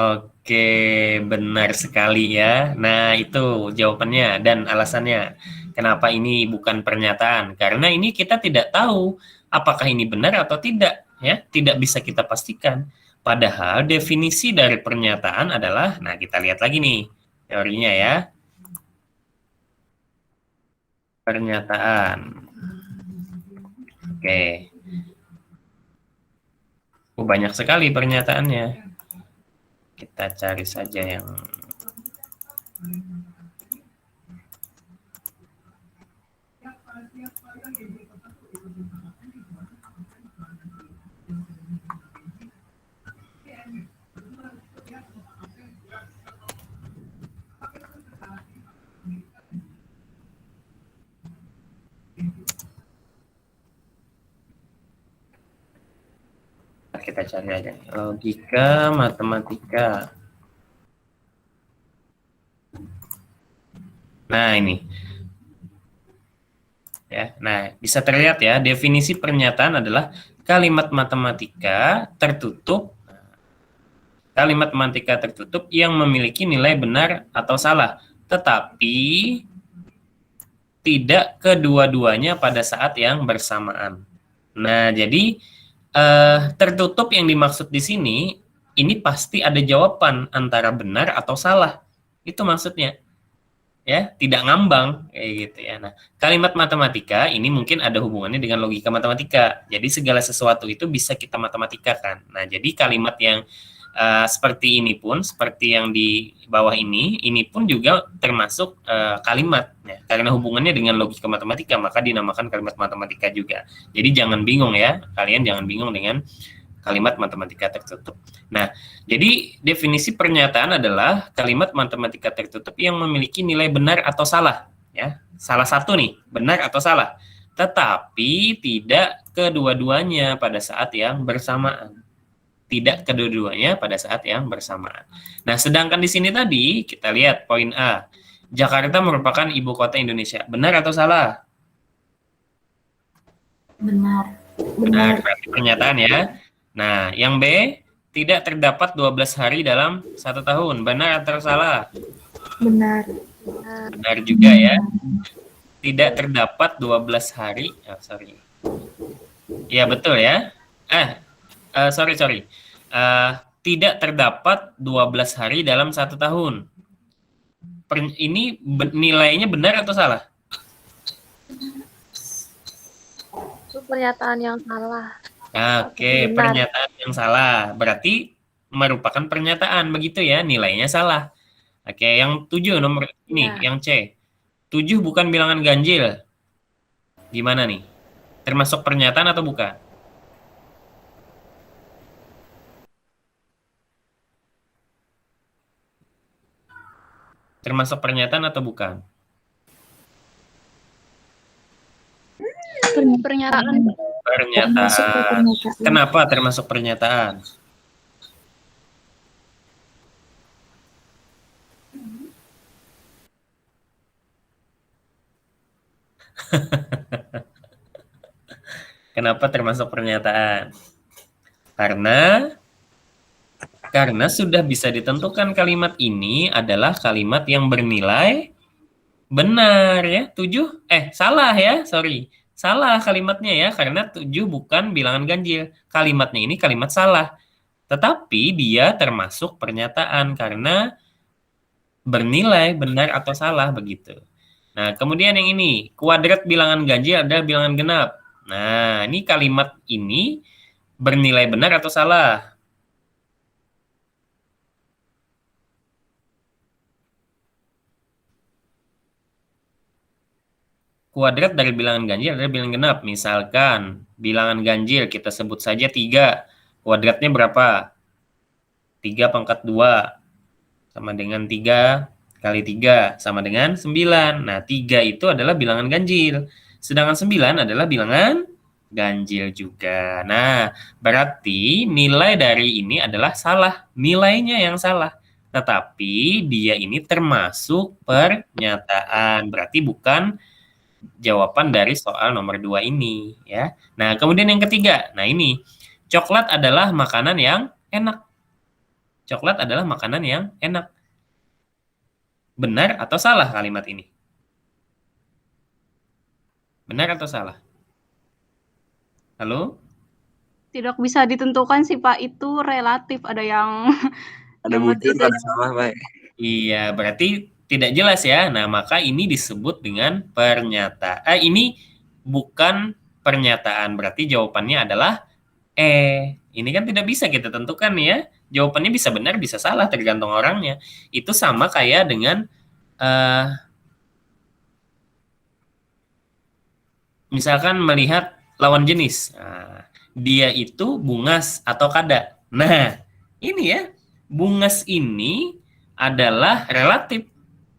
Oke, benar sekali ya. Nah, itu jawabannya dan alasannya. Kenapa ini bukan pernyataan? Karena ini kita tidak tahu apakah ini benar atau tidak, ya. Tidak bisa kita pastikan. Padahal definisi dari pernyataan adalah, nah kita lihat lagi nih teorinya ya. Pernyataan. Oke. Banyak sekali pernyataannya. Kita cari saja yang kita cari aja. Logika, matematika. Nah, ini. Ya, nah, bisa terlihat ya, definisi pernyataan adalah kalimat matematika tertutup. Kalimat matematika tertutup yang memiliki nilai benar atau salah, tetapi tidak kedua-duanya pada saat yang bersamaan. Nah, jadi tertutup yang dimaksud di sini, ini pasti ada jawaban antara benar atau salah. Itu maksudnya. Ya, tidak ngambang kayak gitu ya. Nah, kalimat matematika ini mungkin ada hubungannya dengan logika matematika. Jadi segala sesuatu itu bisa kita matematikakan. Nah, jadi kalimat yang seperti ini pun, seperti yang di bawah ini pun juga termasuk kalimat ya. Karena hubungannya dengan logika matematika, maka dinamakan kalimat matematika juga. Jadi jangan bingung ya, kalian jangan bingung dengan kalimat matematika tertutup. Nah, jadi definisi pernyataan adalah kalimat matematika tertutup yang memiliki nilai benar atau salah ya. Salah satu nih, benar atau salah. Tetapi tidak kedua-duanya pada saat yang bersamaan. Tidak kedua-duanya pada saat yang bersamaan. Nah, sedangkan di sini tadi kita lihat poin A. Jakarta merupakan ibu kota Indonesia. Benar atau salah? Benar. Nah, berarti pernyataan ya. Nah, yang B, tidak terdapat 12 hari dalam 1 tahun. Benar atau salah? Benar. Benar juga ya. Tidak terdapat 12 hari. Oh, sorry. Ya, betul ya. Sorry. Tidak terdapat 12 hari dalam 1 tahun. Ini nilainya benar atau salah? Itu pernyataan yang salah. Oke, Benar. pernyataan yang salah. Berarti merupakan pernyataan, begitu ya, nilainya salah. Oke, yang 7 nomor ini, Ya. yang C. 7 bukan bilangan ganjil. Gimana nih? Termasuk pernyataan atau bukan? Termasuk pernyataan atau bukan? Pernyataan. Termasuk ke Pernyataan. pernyataan. Kenapa termasuk pernyataan? Kenapa termasuk pernyataan? Karena sudah bisa ditentukan kalimat ini adalah kalimat yang bernilai benar ya. 7 salah ya, sorry. Salah kalimatnya ya, karena 7 bukan bilangan ganjil. Kalimatnya ini kalimat salah. Tetapi dia termasuk pernyataan karena bernilai benar atau salah begitu. Nah, kemudian yang ini, kuadrat bilangan ganjil adalah bilangan genap. Nah, ini kalimat ini bernilai benar atau salah? Kuadrat dari bilangan ganjil adalah bilangan genap. Misalkan bilangan ganjil kita sebut saja 3. Kuadratnya berapa? 3 pangkat 2 sama dengan 3 kali 3 sama dengan 9. Nah, 3 itu adalah bilangan ganjil. Sedangkan 9 adalah bilangan ganjil juga. Nah, berarti nilai dari ini adalah salah. Nilainya yang salah. Tetapi dia ini termasuk pernyataan. Berarti bukan jawaban dari soal nomor 2 ini ya. Nah, kemudian yang ketiga. Nah, ini coklat adalah makanan yang enak. Coklat adalah makanan yang enak. Benar atau salah kalimat ini? Benar atau salah? Halo? Tidak bisa ditentukan sih Pak, itu relatif. Ada yang Ada yang bujur, tidak. ada salah, Pak. Iya, berarti tidak jelas ya. Nah, maka ini disebut dengan pernyataan. Ini bukan pernyataan, berarti jawabannya adalah Ini kan tidak bisa kita tentukan ya. Jawabannya bisa benar, bisa salah, tergantung orangnya. Itu sama kayak dengan misalkan melihat lawan jenis. Nah, dia itu bungas atau kada. Nah, ini ya, bungas ini adalah relatif.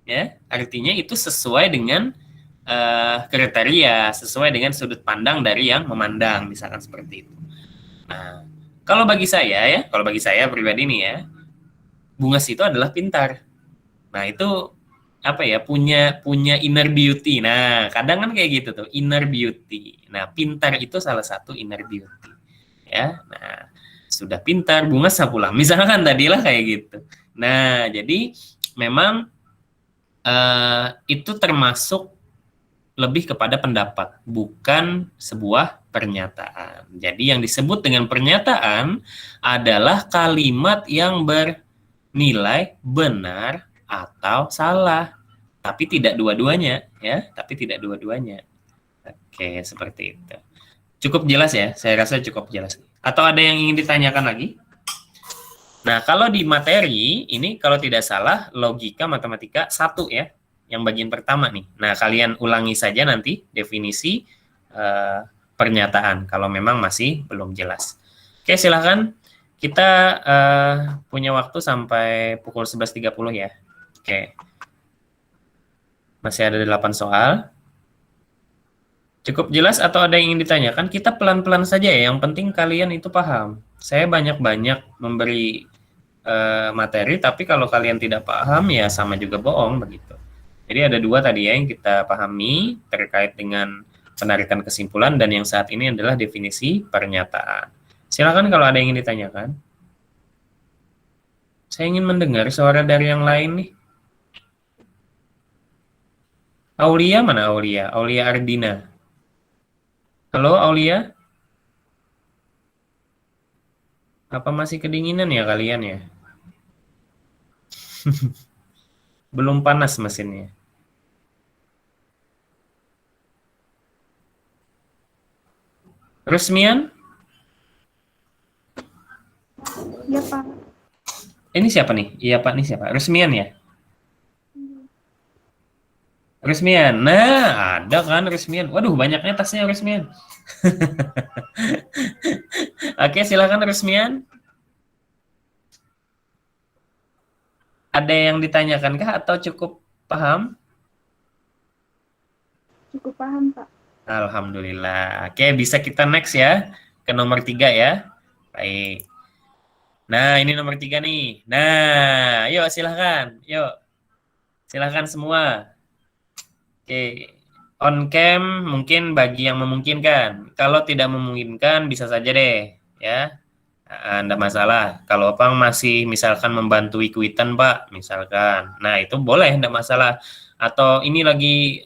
Ya, artinya itu sesuai dengan kriteria, sesuai dengan sudut pandang dari yang memandang, misalkan seperti itu. Nah, kalau bagi saya pribadi nih ya, bungas itu adalah pintar. Nah, itu apa ya, punya inner beauty. Nah, kadang kan kayak gitu tuh, inner beauty. Nah, pintar itu salah satu inner beauty. Ya, nah, sudah pintar, bungas pulang. Misalkan tadilah kayak gitu. Nah, jadi memang itu termasuk lebih kepada pendapat, bukan sebuah pernyataan. Jadi yang disebut dengan pernyataan adalah kalimat yang bernilai benar atau salah, tapi tidak dua-duanya ya, Oke, seperti itu. Cukup jelas ya? Saya rasa cukup jelas. Atau ada yang ingin ditanyakan lagi? Nah, kalau di materi ini kalau tidak salah logika matematika 1 ya, yang bagian pertama nih. Nah, kalian ulangi saja nanti definisi pernyataan kalau memang masih belum jelas. Oke, silakan. Kita punya waktu sampai pukul 11.30 ya. Oke. Masih ada 8 soal. Cukup jelas atau ada yang ingin ditanyakan? Kita pelan-pelan saja ya, yang penting kalian itu paham. Saya banyak-banyak memberi materi, tapi kalau kalian tidak paham ya sama juga bohong begitu. Jadi ada 2 tadi ya yang kita pahami terkait dengan penarikan kesimpulan, dan yang saat ini adalah definisi pernyataan. Silakan kalau ada yang ingin ditanyakan. Saya ingin mendengar suara dari yang lain nih. Aulia mana Aulia? Aulia Ardina. Halo Aulia? Apa masih kedinginan ya kalian ya? Belum panas mesinnya. Resmian? Iya, Pak. Ini siapa nih? Iya Pak, ini siapa? Resmian ya? Resmian. Nah, ada kan Resmian. Waduh, banyaknya tasnya Resmian. Oke, silakan Resmian. Ada yang ditanyakankah atau cukup paham? Cukup paham, Pak. Alhamdulillah. Oke, bisa kita next ya ke nomor 3 ya. Baik. Nah, ini nomor 3 nih. Nah, yuk silahkan. Yuk. Silahkan semua. Oke. On cam mungkin bagi yang memungkinkan. Kalau tidak memungkinkan bisa saja deh. Ya. Nggak masalah. Kalau Opang masih misalkan membantu ikuitan, Pak. Misalkan. Nah, itu boleh, nggak masalah. Atau ini lagi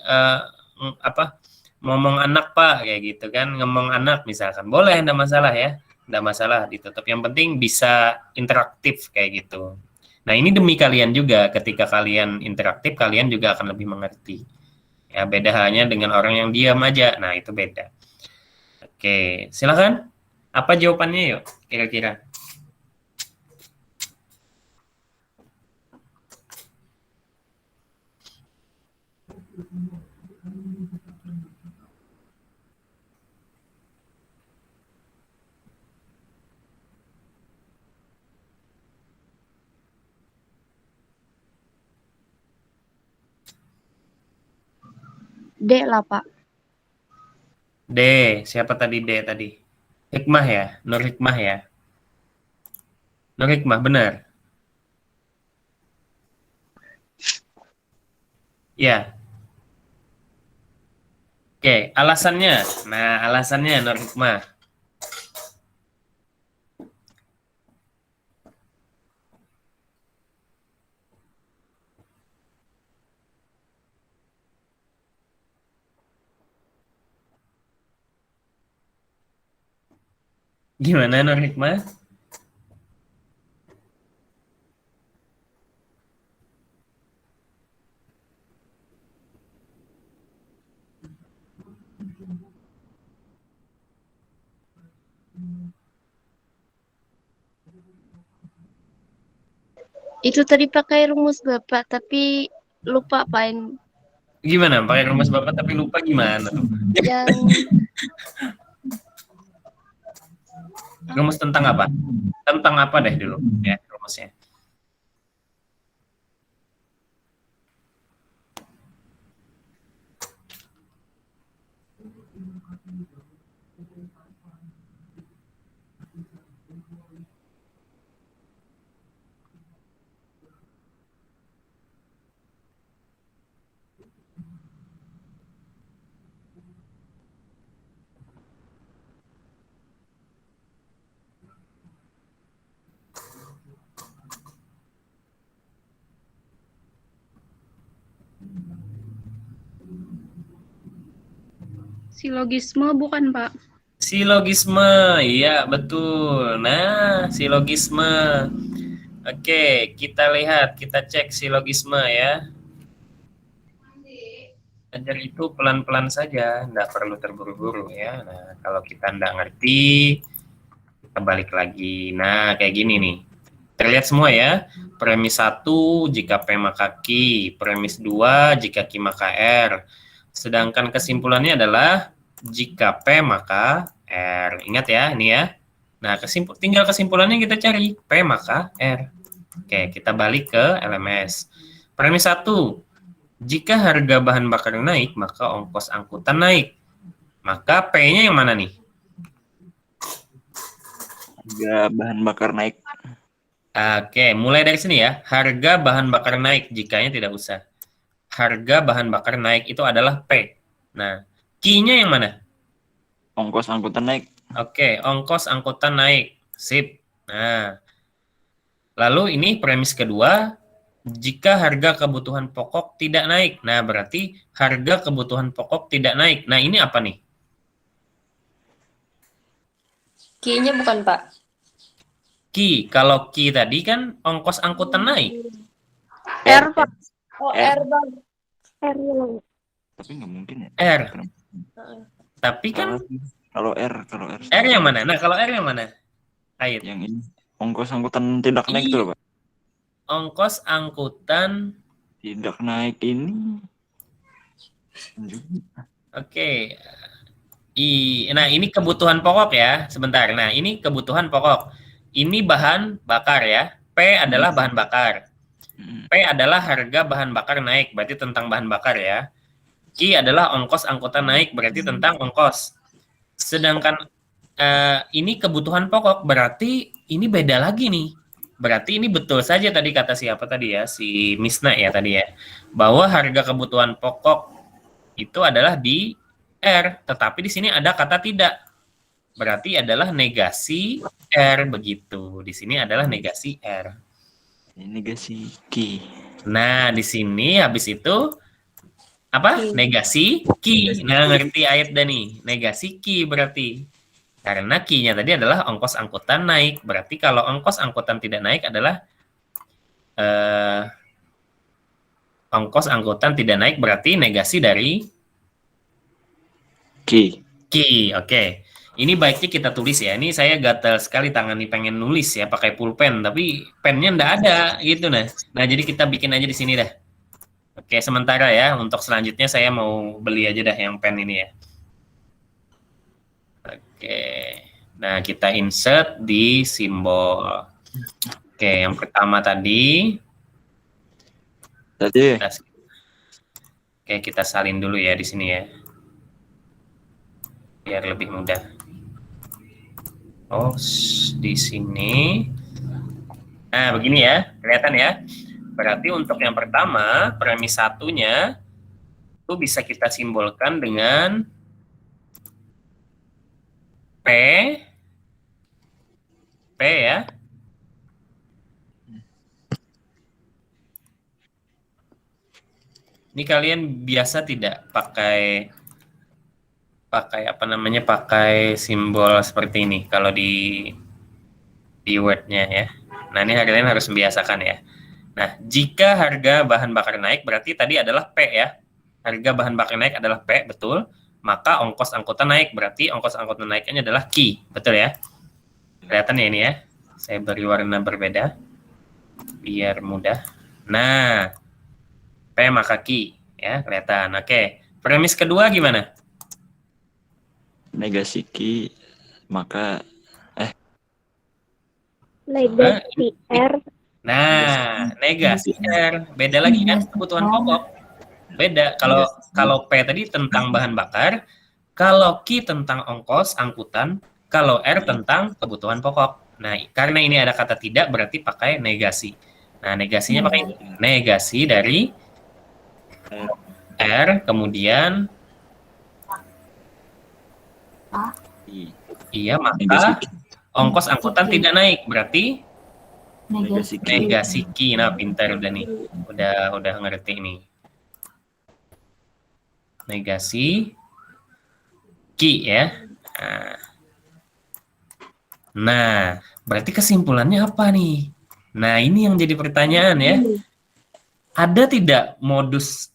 ngomong anak Pak, kayak gitu kan, ngomong anak misalkan, boleh, enggak masalah ya, enggak masalah ditutup, yang penting bisa interaktif kayak gitu. Nah ini demi kalian juga, ketika kalian interaktif kalian juga akan lebih mengerti ya, beda halnya dengan orang yang diam aja, nah itu beda. Oke, silakan, apa jawabannya yuk kira-kira? D lah, Pak. D, siapa tadi D tadi? Hikmah ya, Nur Hikmah ya. Nur Hikmah, benar? Ya. Oke, alasannya. Nah, alasannya Nur Hikmah. Gimana Nur Hikmah? Itu tadi pakai rumus Bapak, tapi lupa apain Gimana? Pakai rumus Bapak tapi lupa gimana tuh? yang Rumus tentang apa? Tentang apa deh dulu ya rumusnya? Silogisme bukan, Pak? Silogisme, iya betul. Nah, silogisme. Oke, kita lihat, kita cek silogisme ya. Belajar itu pelan-pelan saja, nggak perlu terburu-buru ya. Nah, kalau kita nggak ngerti, kita balik lagi. Nah, kayak gini nih. Terlihat semua ya. Premis 1, jika P maka Q. Premis 2, jika Q maka R. Sedangkan kesimpulannya adalah jika P maka R. Ingat ya, ini ya. Nah, tinggal kesimpulannya kita cari. P maka R. Oke, kita balik ke LMS. Premis 1. Jika harga bahan bakar naik, maka ongkos angkutan naik. Maka P-nya yang mana nih? Harga bahan bakar naik. Oke, mulai dari sini ya. Harga bahan bakar naik, jikanya tidak usah. Harga bahan bakar naik itu adalah P. Nah, Q-nya yang mana? Ongkos angkutan naik. Oke, ongkos angkutan naik. Sip. Nah, lalu ini premis kedua, Jika harga kebutuhan pokok tidak naik. Nah, berarti harga kebutuhan pokok tidak naik. Nah, ini apa nih? Q-nya bukan, Pak. Ki. Kalau ki tadi kan ongkos angkutan naik. R, Pak. Oh, R. R, Bang. R yang Tapi nggak mungkin ya. R. Heeh. Tapi kan Kalau R R yang mana? Nah, kalau R yang mana? Ait. yang ini ongkos angkutan tidak naik tuh loh, Pak. Ongkos angkutan. Tidak naik ini. Oke. Nah, ini kebutuhan pokok ya. Sebentar. Nah, ini kebutuhan pokok. Ini bahan bakar ya. P adalah bahan bakar. P adalah harga bahan bakar naik, berarti tentang bahan bakar ya. Q adalah ongkos angkutan naik, berarti tentang ongkos. Sedangkan ini kebutuhan pokok, berarti ini beda lagi nih. Berarti ini betul saja tadi kata siapa tadi ya, si Misna ya tadi ya, bahwa harga kebutuhan pokok itu adalah di R, tetapi di sini ada kata tidak. Berarti adalah negasi R begitu. Di sini adalah negasi R. Ini negasi Ki. Nah, di sini habis itu apa? Negasi Ki. Nah, ngerti ayat dah nih. Negasi Ki berarti. Karena Ki-nya tadi adalah ongkos angkutan naik. Berarti kalau ongkos angkutan tidak naik adalah ongkos angkutan tidak naik berarti negasi dari Ki. Ki. Oke. Ini baiknya kita tulis ya. Ini saya gatel sekali tangan nih pengen nulis ya pakai pulpen, tapi pennya ndak ada gitu nah. Nah, jadi kita bikin aja di sini dah. Oke, sementara ya. Untuk selanjutnya saya mau beli aja dah yang pen ini ya. Oke. Nah, kita insert di simbol. Oke, yang pertama tadi. Tadi Oke, kita salin dulu ya di sini ya. Biar lebih mudah. Oh, di sini. Nah, begini ya. Kelihatan ya. Berarti untuk yang pertama, premis satunya itu bisa kita simbolkan dengan P ya. Ini kalian biasa tidak pakai apa namanya, pakai simbol seperti ini kalau di Word-nya ya. Nah, ini kalian harus membiasakan ya. Nah, jika harga bahan bakar naik berarti tadi adalah P ya. Harga bahan bakar naik adalah P, betul. Maka ongkos angkutan naik berarti ongkos angkutan naiknya adalah Q, betul ya. Kelihatan ya ini ya. Saya beri warna berbeda biar mudah. Nah, P maka Q ya, kelihatan. Oke. Premis kedua gimana? negasi Ki, maka negasi R. Nah, negasi R. Beda lagi kan kebutuhan pokok. Beda. Kalau P tadi tentang bahan bakar, kalau Q tentang ongkos angkutan, kalau R tentang kebutuhan pokok. Nah, karena ini ada kata tidak berarti pakai negasi. Nah, negasinya pakai negasi dari R, kemudian iya, maka ongkos angkutan tidak naik berarti negasi Q. Nah, pintar udah nih. Udah ngerti nih. Negasi Q ya. Nah, berarti kesimpulannya apa nih? Nah, ini yang jadi pertanyaan ya. Ada tidak modus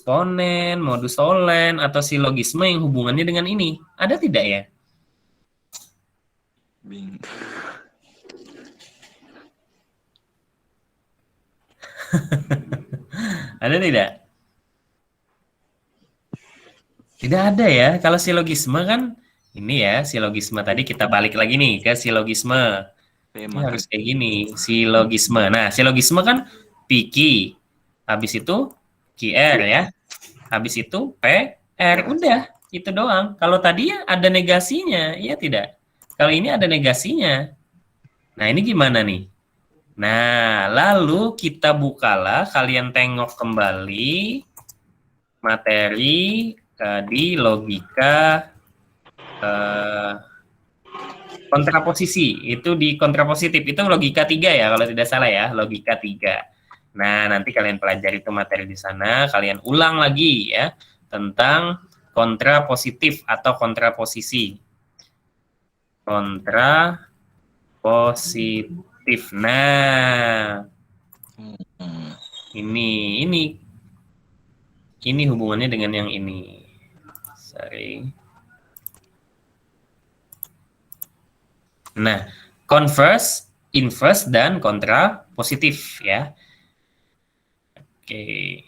ponen, modus solen, atau silogisme yang hubungannya dengan ini? Ada tidak ya? Bing. Ada tidak? Tidak ada ya. Kalau silogisme kan, ini ya, silogisme tadi kita balik lagi nih ke silogisme. Ini harus kayak gini, silogisme. Nah, silogisme kan PQ. Habis itu QR ya. Habis itu PR. Udah, itu doang. Kalau tadi ya ada negasinya, iya tidak? Kalau ini ada negasinya. Nah, ini gimana nih? Nah, lalu kita bukalah, kalian tengok kembali materi di logika kontraposisi. Itu di kontrapositif, itu logika 3 ya, kalau tidak salah ya, logika 3. Nah, nanti kalian pelajari itu materi di sana, kalian ulang lagi ya tentang kontrapositif atau kontraposisi. Kontrapositif. Nah, ini hubungannya dengan yang ini. Sorry. Nah, converse, inverse, dan kontrapositif ya. Oke.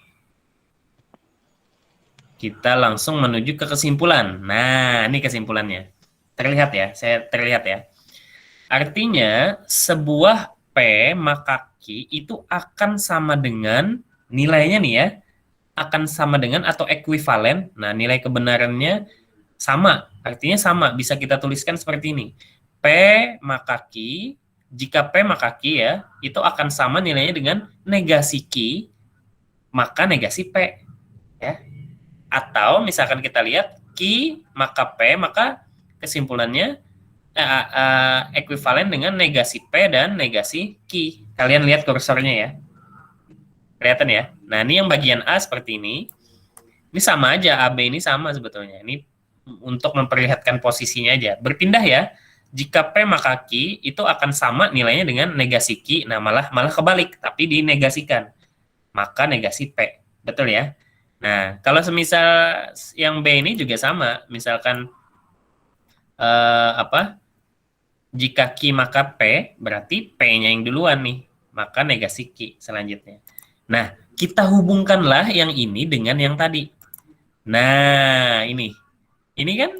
Kita langsung menuju ke kesimpulan. Nah, ini kesimpulannya. Terlihat ya, terlihat ya. Artinya, sebuah P maka Q itu akan sama dengan, nilainya nih ya, akan sama dengan atau ekuivalen. Nah, nilai kebenarannya sama. Artinya sama, bisa kita tuliskan seperti ini. P maka Q, jika P maka Q ya, itu akan sama nilainya dengan negasi Q, maka negasi P. Ya. Atau misalkan kita lihat Q maka P, maka kesimpulannya ekuivalen dengan negasi P dan negasi Q. Kalian lihat kursornya ya. Kelihatan ya? Nah, ini yang bagian A seperti ini. Ini sama aja, AB ini sama sebetulnya. Ini untuk memperlihatkan posisinya aja. Berpindah ya. Jika P maka Q itu akan sama nilainya dengan negasi Q. Nah, malah kebalik, tapi dinegasikan. Maka negasi P. Betul ya? Nah, kalau semisal yang B ini juga sama. Misalkan jika Q maka P, berarti P-nya yang duluan nih. Maka negasi Q selanjutnya. Nah, kita hubungkanlah yang ini dengan yang tadi. Nah, ini. Ini kan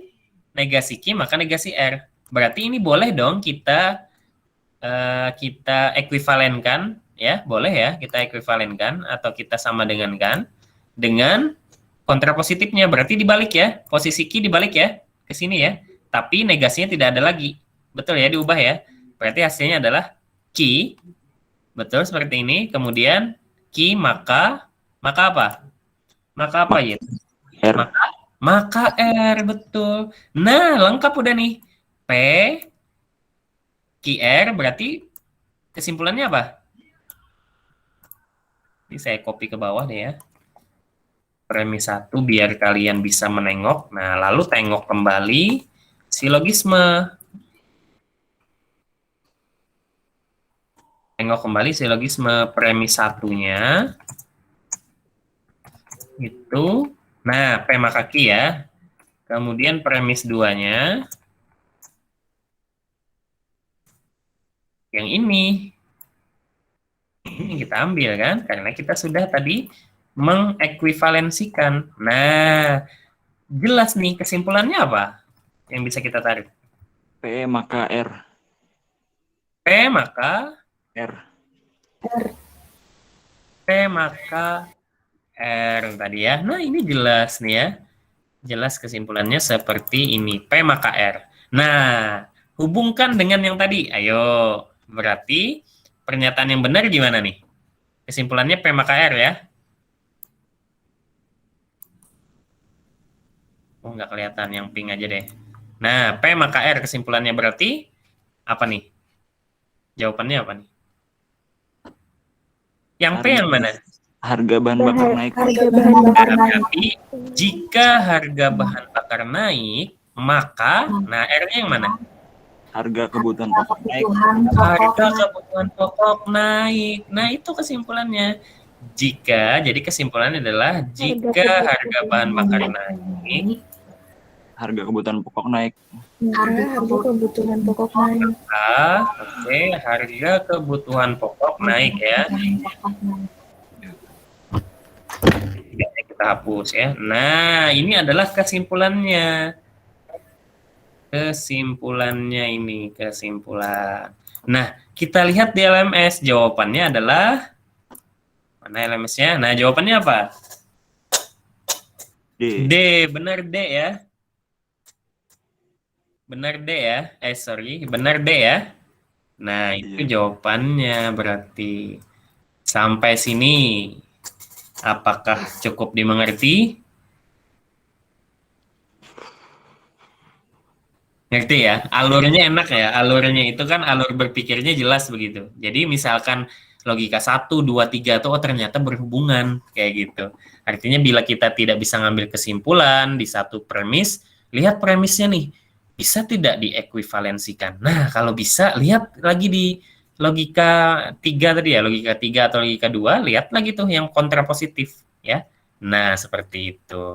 negasi Q maka negasi R. Berarti ini boleh dong kita ekuivalenkan, ya, boleh ya, kita ekuivalenkan atau kita sama dengan kontrapositifnya. Berarti dibalik ya, posisi Q dibalik ya, ke sini ya. Tapi negasinya tidak ada lagi. Betul ya, diubah ya. Berarti hasilnya adalah Q, betul seperti ini. Kemudian Q maka apa? Maka apa ya? R. Maka R, betul. Nah, lengkap udah nih. P, QR, berarti kesimpulannya apa? Ini saya copy ke bawah deh ya. Premis 1 biar kalian bisa menengok. Nah, lalu tengok kembali silogisme. Tengok kembali silogisme premis 1-nya. Itu. Nah, P maka Q ya. Kemudian premis 2-nya. Yang ini kita ambil kan, karena kita sudah tadi mengekuivalensikan. Nah, jelas nih kesimpulannya apa yang bisa kita tarik? P maka R. P maka R. P maka R tadi ya. Nah, ini jelas nih ya. Jelas kesimpulannya seperti ini. P maka R. Nah, hubungkan dengan yang tadi. Ayo. Berarti pernyataan yang benar gimana nih? Kesimpulannya P maka R ya. Oh, nggak kelihatan, yang pink aja deh. Nah, P maka R kesimpulannya berarti apa nih? Jawabannya apa nih? Yang P yang mana? Harga bahan bakar naik. Harga bahan bakar naik. Berarti jika harga bahan bakar naik, maka, nah R-nya yang mana? Harga kebutuhan pokok naik. Harga kebutuhan pokok naik. Nah, itu kesimpulannya. Jadi kesimpulannya adalah jika harga bahan bakar naik, Harga kebutuhan pokok naik. Harga kebutuhan pokok naik. harga kebutuhan pokok naik ya. Kita hapus ya. Nah, ini adalah kesimpulannya. Kesimpulannya ini, kesimpulan. Nah, kita lihat di LMS. Jawabannya adalah, mana LMS-nya? Nah, jawabannya apa? D. D, benar D ya. Benar D ya. Benar D ya. Nah, itu jawabannya berarti. Sampai sini, apakah cukup dimengerti? Ngerti ya? Alurnya enak ya. Alurnya itu kan alur berpikirnya jelas begitu. Jadi misalkan logika 1, 2, 3 tuh oh ternyata berhubungan kayak gitu. Artinya bila kita tidak bisa ngambil kesimpulan di satu premis, lihat premisnya nih, bisa tidak diekuivalensikan. Nah, kalau bisa, lihat lagi di logika 3 tadi ya, logika 3 atau logika 2, lihat lagi tuh yang kontrapositif ya. Nah, seperti itu.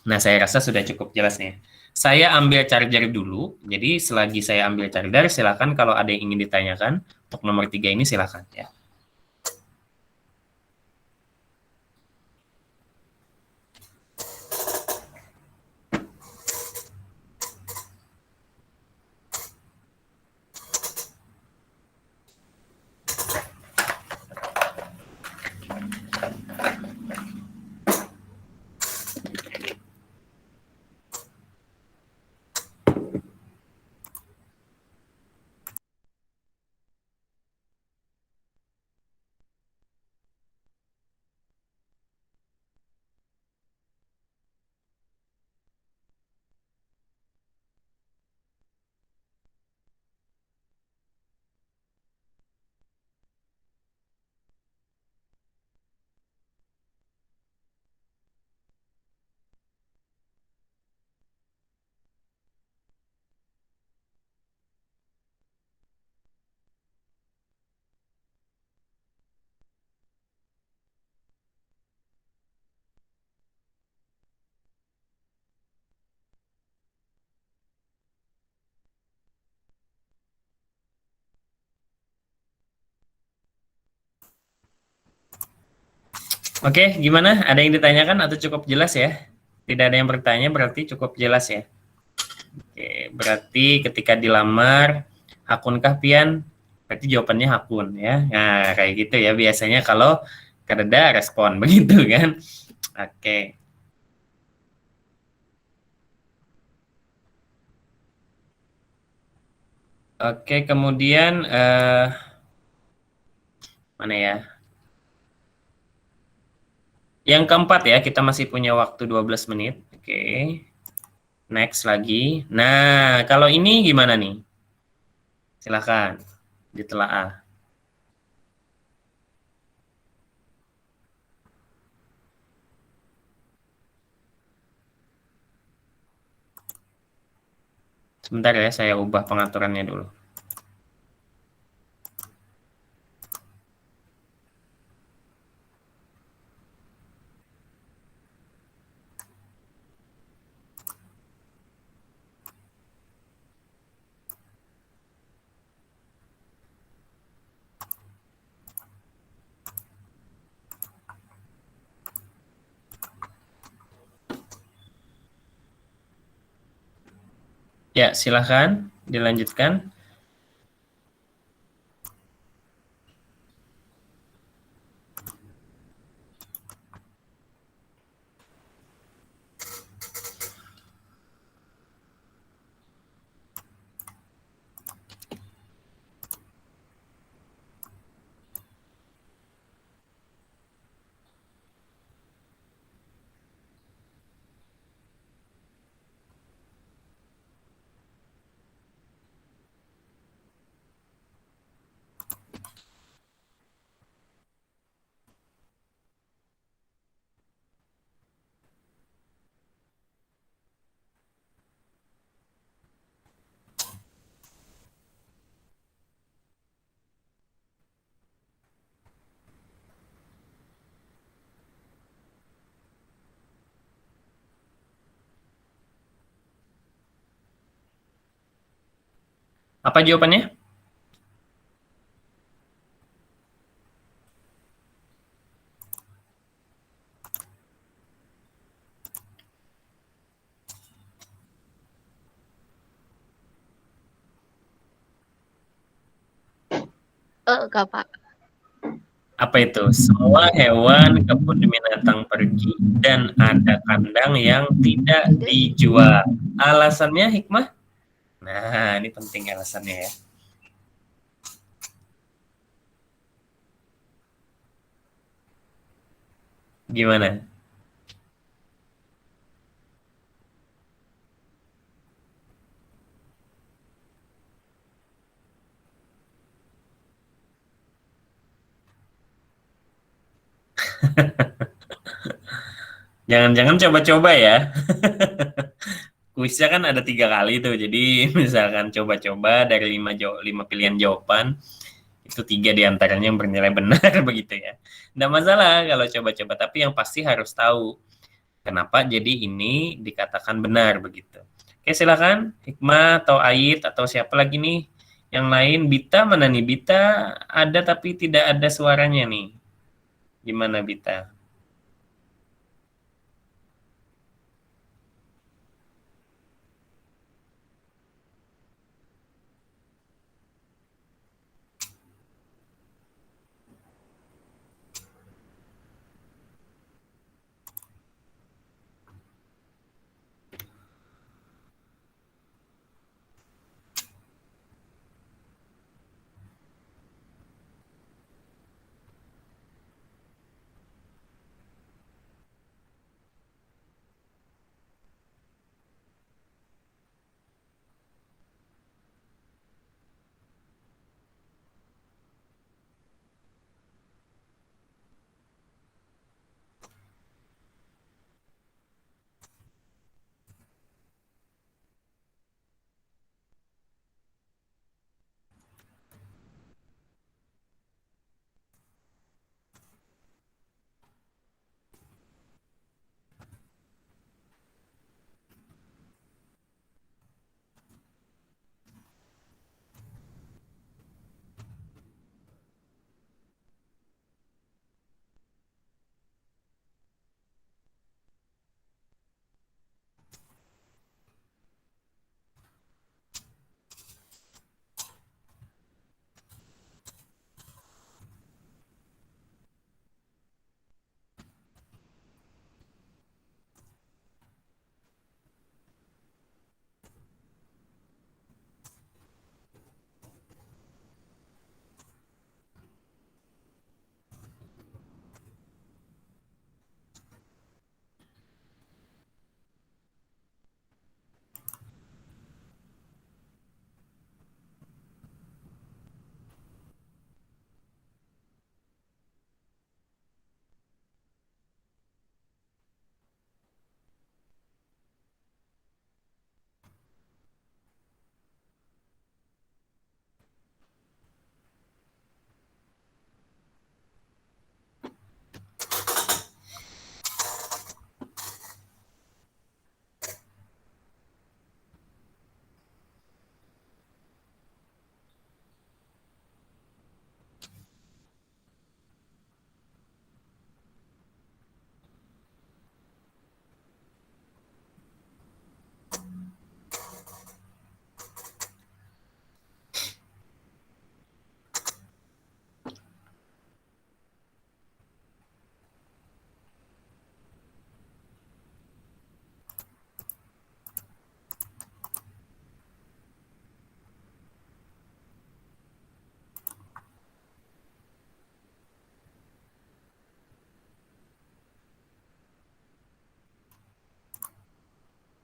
Nah, saya rasa sudah cukup jelas nih. Saya ambil charger dulu. Jadi selagi saya ambil charger, silakan kalau ada yang ingin ditanyakan. Untuk nomor 3 ini silakan ya. Oke, gimana? Ada yang ditanyakan atau cukup jelas ya? Tidak ada yang bertanya berarti cukup jelas ya. Oke, berarti ketika dilamar, hakunkah Pian? Berarti jawabannya hakun ya. Nah, kayak gitu ya biasanya kalau kereda respon begitu kan. Oke. Oke, kemudian mana ya? Yang keempat ya, kita masih punya waktu 12 menit. Oke. Next lagi. Nah, kalau ini gimana nih? Silakan ditelaah. Sebentar ya, saya ubah pengaturannya dulu. Ya, silahkan dilanjutkan. Apa jawabannya? Enggak, Pak. Apa itu? Semua hewan kebun binatang pergi dan ada kandang yang tidak dijual. Alasannya hikmah? Nah, ini penting alasannya ya. Gimana? Jangan-jangan coba-coba ya. Kuisnya kan ada 3 kali tuh, jadi misalkan coba-coba dari 5 pilihan jawaban, itu 3 diantaranya yang bernilai benar begitu ya. Nggak masalah kalau coba-coba, tapi yang pasti harus tahu kenapa jadi ini dikatakan benar begitu. Oke, silakan Hikmah atau Ait atau siapa lagi nih yang lain. Bita mana nih? Bita ada tapi tidak ada suaranya nih. Gimana Bita?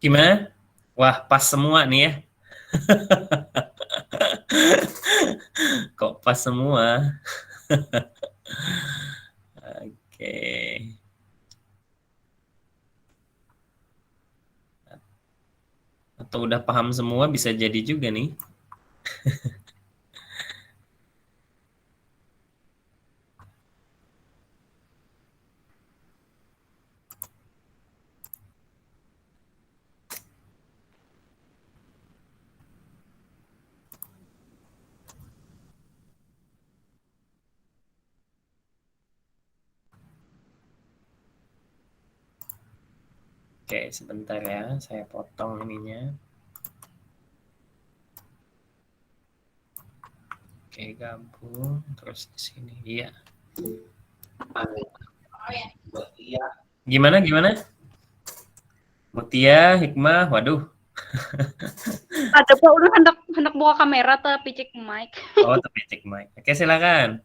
Gimana? Wah, pas semua nih ya. Kok pas semua? Oke. Atau udah paham semua bisa jadi juga nih. Oke, sebentar ya, saya potong ininya. Oke, gabung terus di sini. Iya. Gimana? Mutia, Hikmah, waduh. Ada Pak, udah hendak buka kamera tapi cek mic. Oh, tapi cek mic. Oke, silakan.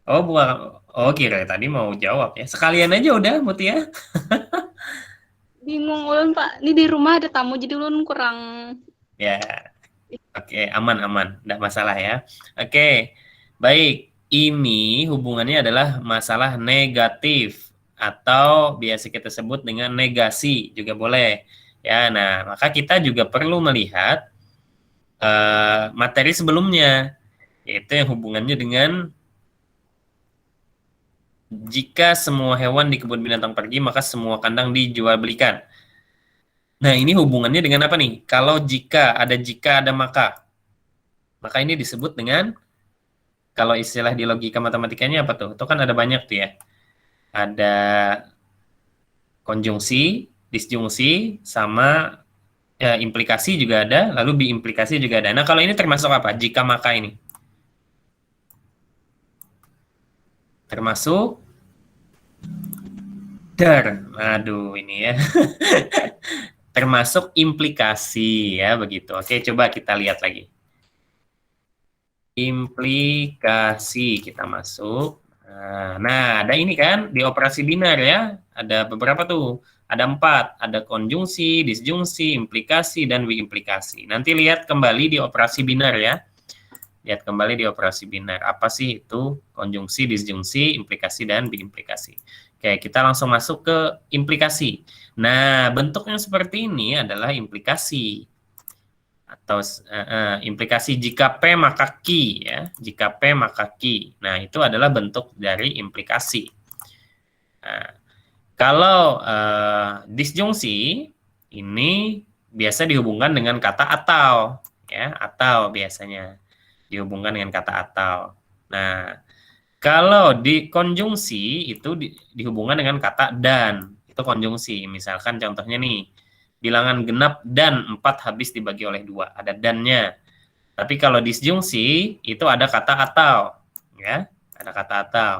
Oh, kira tadi mau jawab ya. Sekalian aja udah, Mutia. Bingung ulun Pak, ini di rumah ada tamu jadi ulun kurang. Ya. Oke, aman. Enggak masalah ya. Oke. Baik. ini hubungannya adalah masalah negatif atau biasa kita sebut dengan negasi juga boleh. Ya, nah, maka kita juga perlu melihat materi sebelumnya, yaitu yang hubungannya dengan jika semua hewan di kebun binatang pergi, maka semua kandang dijual belikan. Nah, ini hubungannya dengan apa nih? Kalau jika ada maka ini disebut dengan, kalau istilah di logika matematikanya apa tuh? Itu kan ada banyak tuh ya. Ada konjungsi, disjungsi, sama implikasi juga ada, lalu biimplikasi juga ada. Nah, kalau ini termasuk apa? Jika maka ini. Termasuk aduh ini ya. Termasuk implikasi ya, begitu. Oke, coba kita lihat lagi. Implikasi kita masuk. Nah, ada ini kan di operasi binar ya. Ada beberapa tuh. Ada 4. Ada konjungsi, disjungsi, implikasi, dan biimplikasi. Nanti lihat kembali di operasi binar ya. Lihat kembali di operasi binar. Apa sih itu konjungsi, disjungsi, implikasi, dan biimplikasi. Oke, kita langsung masuk ke implikasi. Nah, bentuknya seperti ini adalah implikasi. Atau implikasi jika P maka Q ya. Jika P maka Q. Nah, itu adalah bentuk dari implikasi. Nah, kalau disjungsi ini biasa dihubungkan dengan kata atau ya, atau biasanya dihubungkan dengan kata atau. Nah, kalau di konjungsi itu dihubungkan dengan kata dan. Itu konjungsi. Misalkan contohnya nih, bilangan genap dan 4 habis dibagi oleh 2. Ada dannya. Tapi kalau disjungsi, itu ada kata atau. Ya, ada kata atau.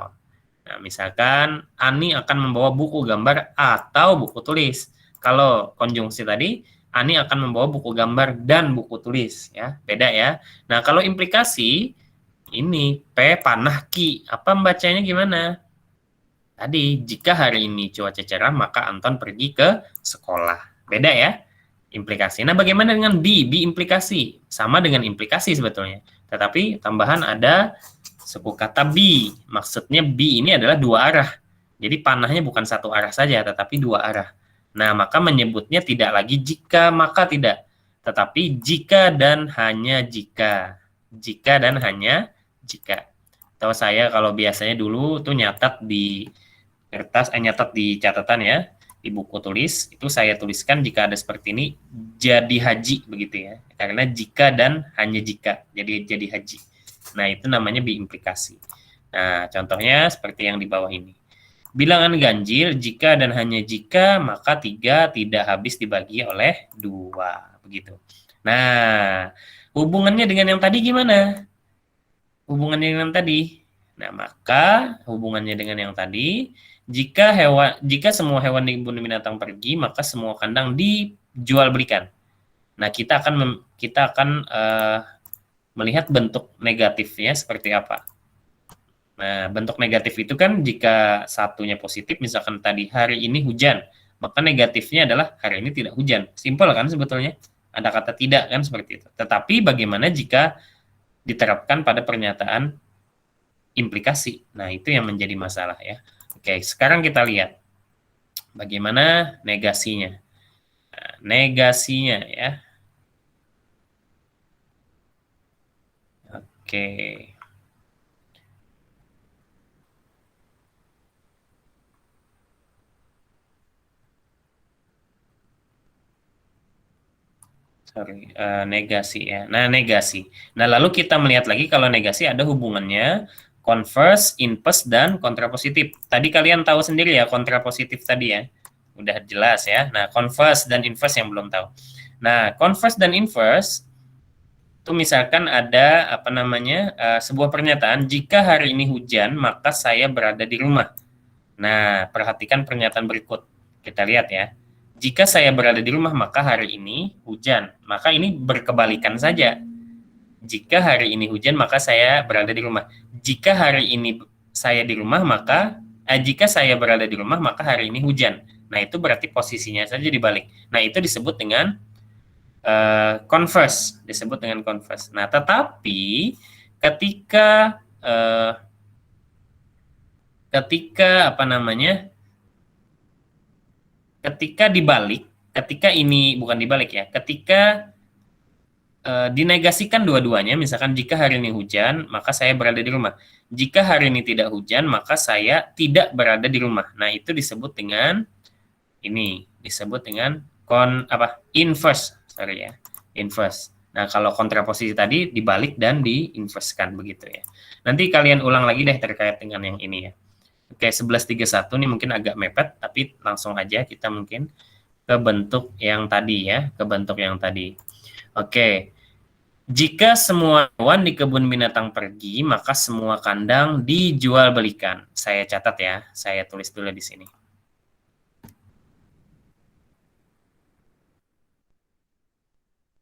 Nah, misalkan, Ani akan membawa buku gambar atau buku tulis. Kalau konjungsi tadi, Ani akan membawa buku gambar dan buku tulis. Ya, beda ya. Nah, kalau implikasi, ini P panah Ki. Apa membacanya gimana? Tadi, jika hari ini cuaca cerah, maka Anton pergi ke sekolah. Beda ya, implikasi. Nah, bagaimana dengan biimplikasi? Sama dengan implikasi sebetulnya. Tetapi tambahan ada suku kata bi. Maksudnya bi ini adalah 2 arah. Jadi panahnya bukan 1 arah saja, tetapi 2 arah. Nah, maka menyebutnya tidak lagi jika, maka tidak. Tetapi jika dan hanya jika. Jika dan hanya jika. Atau saya kalau biasanya dulu tuh nyatat di kertas, nyatat di catatan ya, di buku tulis, itu saya tuliskan jika ada seperti ini, jadi haji, begitu ya. Karena jika dan hanya jika, jadi haji. Nah, itu namanya biimplikasi. Nah, contohnya seperti yang di bawah ini. Bilangan ganjil, jika dan hanya jika, maka 3 tidak habis dibagi oleh 2. Begitu. Nah, hubungannya dengan yang tadi gimana? Hubungannya dengan yang tadi. Nah, maka hubungannya dengan yang tadi, jika semua hewan di kebun binatang pergi, maka semua kandang dijual belikan. Nah, kita akan melihat bentuk negatifnya seperti apa. Nah, bentuk negatif itu kan jika satunya positif, misalkan tadi hari ini hujan, maka negatifnya adalah hari ini tidak hujan. Simpel kan sebetulnya? Ada kata tidak kan seperti itu. Tetapi bagaimana jika diterapkan pada pernyataan implikasi? Nah, itu yang menjadi masalah ya. Oke, sekarang kita lihat bagaimana negasinya. Nah, negasinya ya. Oke. Negasi ya. Nah, negasi. Nah, lalu kita melihat lagi kalau negasi ada hubungannya converse, inverse, dan kontrapositif. Tadi kalian tahu sendiri ya kontrapositif tadi ya. Udah jelas ya. Nah, converse dan inverse yang belum tahu. Nah, converse dan inverse itu misalkan ada apa namanya sebuah pernyataan, jika hari ini hujan maka saya berada di rumah. Nah, perhatikan pernyataan berikut. Kita lihat ya. Jika saya berada di rumah maka hari ini hujan. Maka ini berkebalikan saja. Jika hari ini hujan maka saya berada di rumah. Jika hari ini saya di rumah maka jika saya berada di rumah maka hari ini hujan. Nah, itu berarti posisinya saja dibalik. Nah, itu disebut dengan converse, disebut dengan converse. Nah, tetapi ketika ketika apa namanya? Ketika dibalik, ketika ini bukan dibalik ya, ketika dinegasikan dua-duanya, misalkan jika hari ini hujan, maka saya berada di rumah. Jika hari ini tidak hujan, maka saya tidak berada di rumah. Nah, itu disebut dengan ini, disebut dengan inverse, sorry ya, inverse. Nah, kalau kontraposisi tadi dibalik dan diinversekan begitu ya. Nanti kalian ulang lagi deh terkait dengan yang ini ya. Oke, 1131 nih mungkin agak mepet, tapi langsung aja kita mungkin ke bentuk yang tadi ya, ke bentuk yang tadi. Oke, jika semua hewan di kebun binatang pergi, maka semua kandang dijual belikan. Saya catat ya, saya tulis dulu di sini.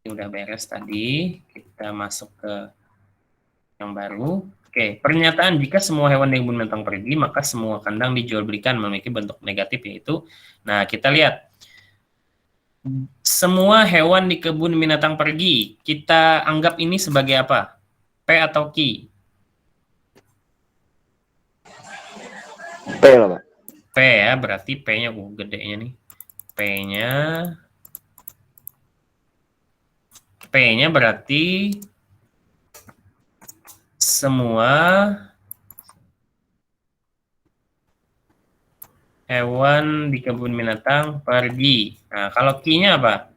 Ini udah beres tadi, kita masuk ke yang baru. Oke, pernyataan jika semua hewan di kebun binatang pergi, maka semua kandang dijual belikan memiliki bentuk negatif yaitu, nah kita lihat, semua hewan di kebun binatang pergi, kita anggap ini sebagai apa? P atau Q? P lah, Pak. P ya, berarti P-nya gedenya nih. P-nya berarti semua hewan di kebun binatang pergi. Nah, kalau Q-nya apa?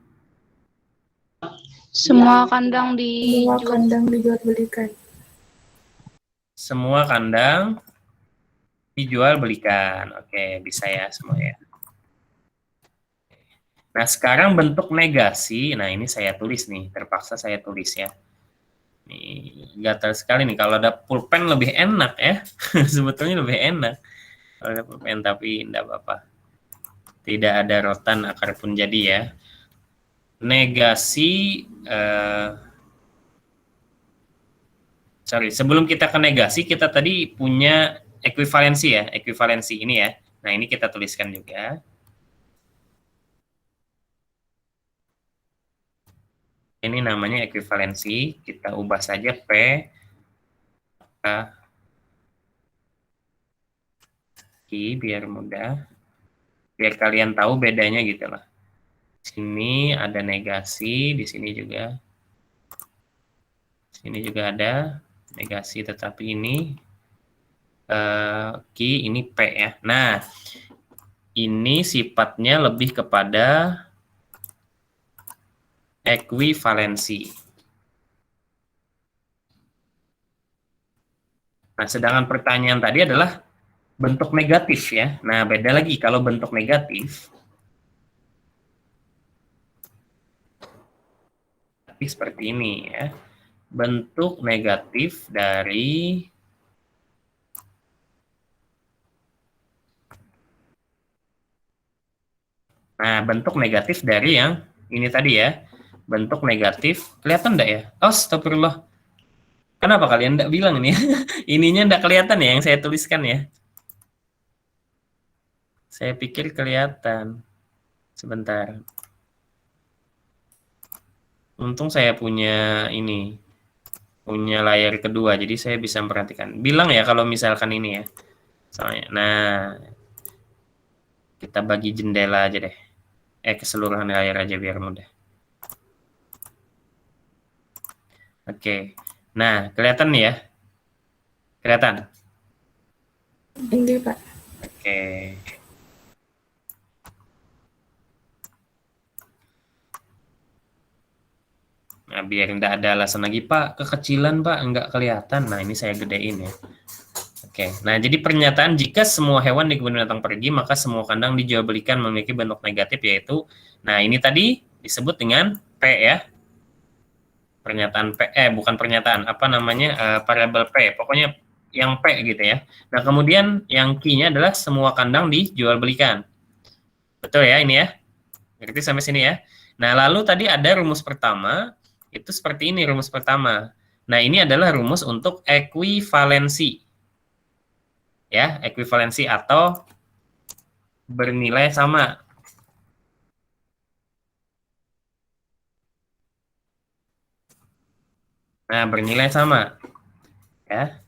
Semua kandang Semua dijual. kandang dijual belikan. Semua kandang dijual belikan. Oke, bisa ya semua ya. Nah, sekarang bentuk negasi. Nah, ini saya tulis nih. Terpaksa saya tulis ya. Nih, gatal sekali nih. Kalau ada pulpen lebih enak ya. Sebetulnya lebih enak. Kalau ada pulpen, tapi enggak apa-apa. Tidak ada rotan akar pun jadi ya. Negasi, sorry, sebelum kita ke negasi, kita tadi punya ekuivalensi ya, ekuivalensi ini ya. Nah, ini kita tuliskan juga. Ini namanya ekuivalensi, kita ubah saja P, Q, biar mudah. Biar kalian tahu bedanya gitu lah. Sini ada negasi, di sini juga. Sini juga ada negasi, tetapi ini Q, ini P ya. Nah, ini sifatnya lebih kepada ekuivalensi. Nah, sedangkan pertanyaan tadi adalah bentuk negatif ya. Nah, beda lagi kalau bentuk negatif. Seperti ini ya. Bentuk negatif dari bentuk negatif dari yang ini tadi ya. Bentuk negatif, kelihatan enggak ya? Oh, astagfirullah. Kenapa kalian enggak bilang ini? Ininya enggak kelihatan ya yang saya tuliskan ya. Saya pikir kelihatan. Sebentar. Untung saya punya ini. Punya layar kedua, jadi saya bisa memperhatikan. Bilang ya kalau misalkan ini ya. Soalnya, nah. Kita bagi jendela aja deh. Keseluruhan layar aja biar mudah. Oke. Nah, kelihatan nih ya? Kelihatan? Ini, Pak. Oke. Nah, biar tidak ada alasan lagi, Pak, kekecilan, Pak, enggak kelihatan. Nah, ini saya gedein ya. Oke, nah jadi pernyataan jika semua hewan di kebun binatang pergi, maka semua kandang dijual belikan memiliki bentuk negatif, yaitu, nah ini tadi disebut dengan P ya. Pernyataan P, bukan pernyataan, apa namanya, variabel P, pokoknya yang P gitu ya. Nah, kemudian yang Q-nya adalah semua kandang dijual belikan. Betul ya ini ya? Ngerti sampai sini ya? Nah, lalu tadi ada rumus pertama, itu seperti ini rumus pertama. Nah, ini adalah rumus untuk ekuivalensi. Ya, ekuivalensi atau bernilai sama. Nah, bernilai sama. Ya.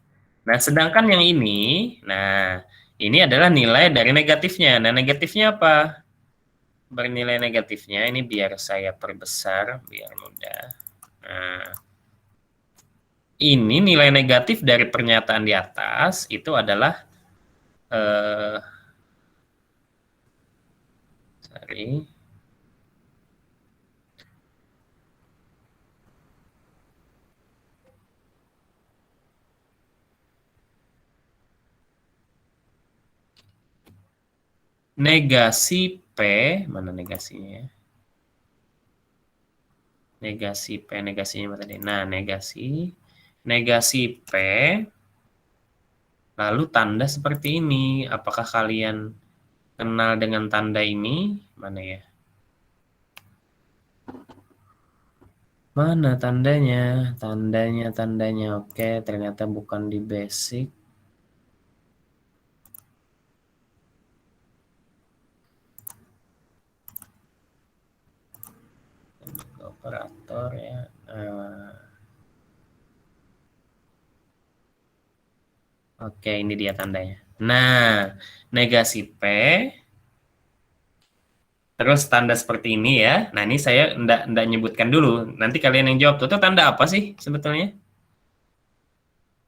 Nah, sedangkan yang ini, nah, Ini adalah nilai dari negatifnya. Nah, negatifnya apa? Bernilai negatifnya, ini biar saya perbesar, biar mudah. Nah, ini nilai negatif dari pernyataan di atas, itu adalah, sorry, negasi P, mana negasinya ya? Negasi P, negasinya mana tadi? Nah, negasi P, lalu tanda seperti ini. Apakah kalian kenal dengan tanda ini? Mana ya? Mana tandanya? Tandanya. Oke, ternyata bukan di basic. Operator ya. Oke, ini dia tandanya. Nah, negasi P, terus tanda seperti ini ya. Nah, ini saya enggak nyebutkan dulu. Nanti kalian yang jawab. Itu tanda apa sih sebetulnya?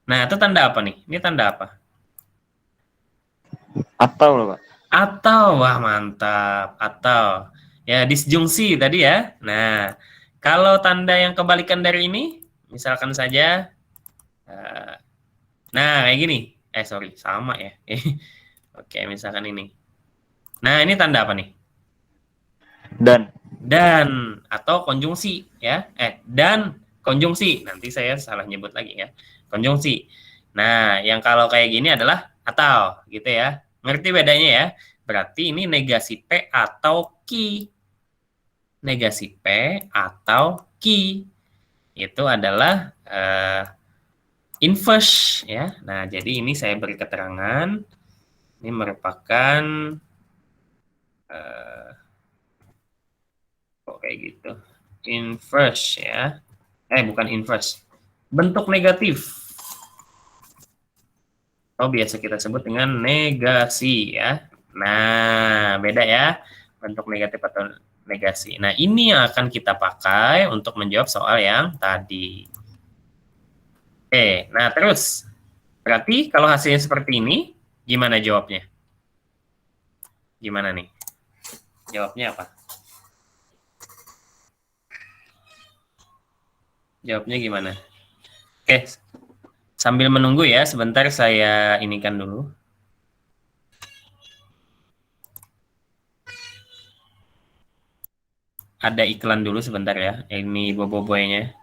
Nah, itu tanda apa nih? Ini tanda apa? Atau loh, Pak. Atau, wah mantap. Atau. Ya, disjungsi tadi ya. Nah, kalau tanda yang kebalikan dari ini, misalkan saja, nah kayak gini. Sorry, sama ya. Oke, misalkan ini. Nah, ini tanda apa nih? Dan atau konjungsi ya. Dan konjungsi. Nanti saya salah nyebut lagi ya. Konjungsi. Nah, yang kalau kayak gini adalah atau gitu ya. Ngerti bedanya ya? Berarti ini negasi P atau ki. Negasi P atau ki. Itu adalah inverse ya. Nah, jadi ini saya beri keterangan. Ini merupakan kok kayak gitu. Inverse ya. Bukan inverse. Bentuk negatif. Oh, biasa kita sebut dengan negasi ya. Nah, beda ya. Bentuk negatif atau negasi. Nah, ini yang akan kita pakai untuk menjawab soal yang tadi. Oke, nah terus. Berarti kalau hasilnya seperti ini, gimana jawabnya? Gimana nih? Jawabnya apa? Jawabnya gimana? Oke, sambil menunggu ya, sebentar saya inikan dulu. Ada iklan dulu sebentar ya, ini bobo-boynya.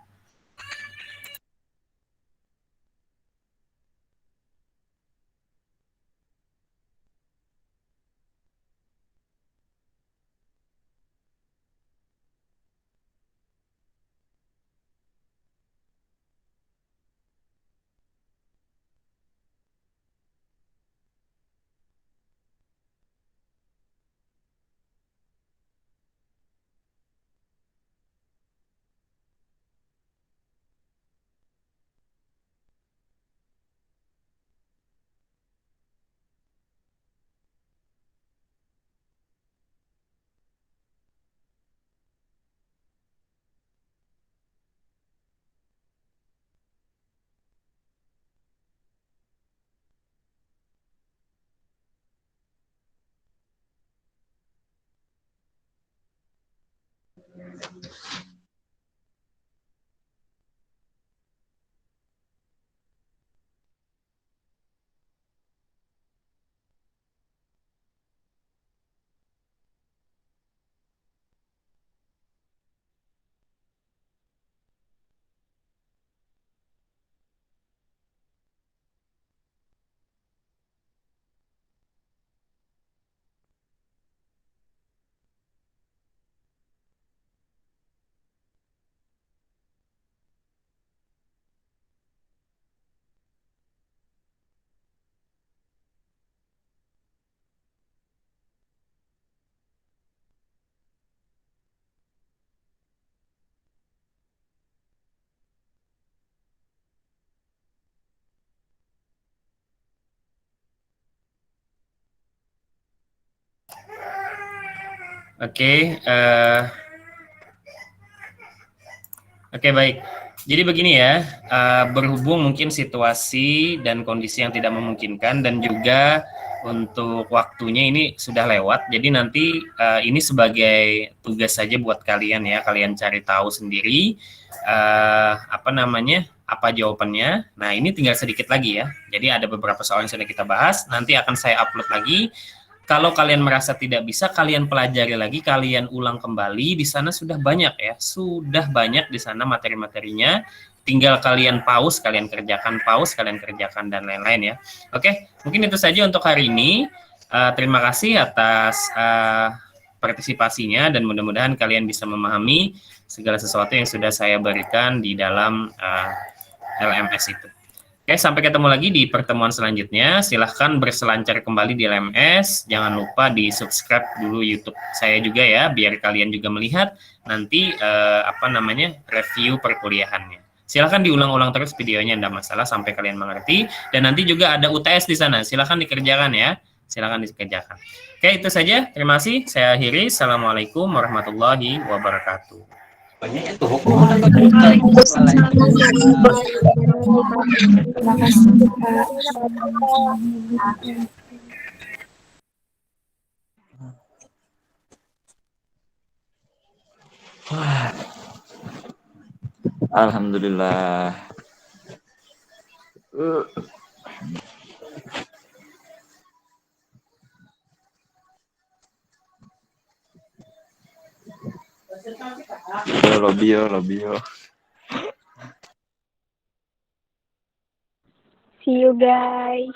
Oke, oke, baik. Jadi begini ya, berhubung mungkin situasi dan kondisi yang tidak memungkinkan dan juga untuk waktunya ini sudah lewat, jadi nanti ini sebagai tugas saja buat kalian ya, kalian cari tahu sendiri apa jawabannya. Nah, ini tinggal sedikit lagi ya. Jadi ada beberapa soal yang sudah kita bahas, nanti akan saya upload lagi. Kalau kalian merasa tidak bisa, kalian pelajari lagi, kalian ulang kembali. Di sana sudah banyak ya, sudah banyak di sana materi-materinya. Tinggal kalian pause, kalian kerjakan, dan lain-lain ya. Oke, mungkin itu saja untuk hari ini. Terima kasih atas partisipasinya, dan mudah-mudahan kalian bisa memahami segala sesuatu yang sudah saya berikan di dalam LMS itu. Oke, sampai ketemu lagi di pertemuan selanjutnya. Silahkan berselancar kembali di LMS. Jangan lupa di subscribe dulu YouTube saya juga ya, biar kalian juga melihat nanti review perkuliahannya. Silahkan diulang-ulang terus videonya, tidak masalah sampai kalian mengerti. Dan nanti juga ada UTS di sana. Silahkan dikerjakan ya. Silahkan dikerjakan. Oke, itu saja. Terima kasih. Saya akhiri. Assalamualaikum warahmatullahi wabarakatuh. Terima kasih, Kak. Alhamdulillah. Lobby yo. See you guys.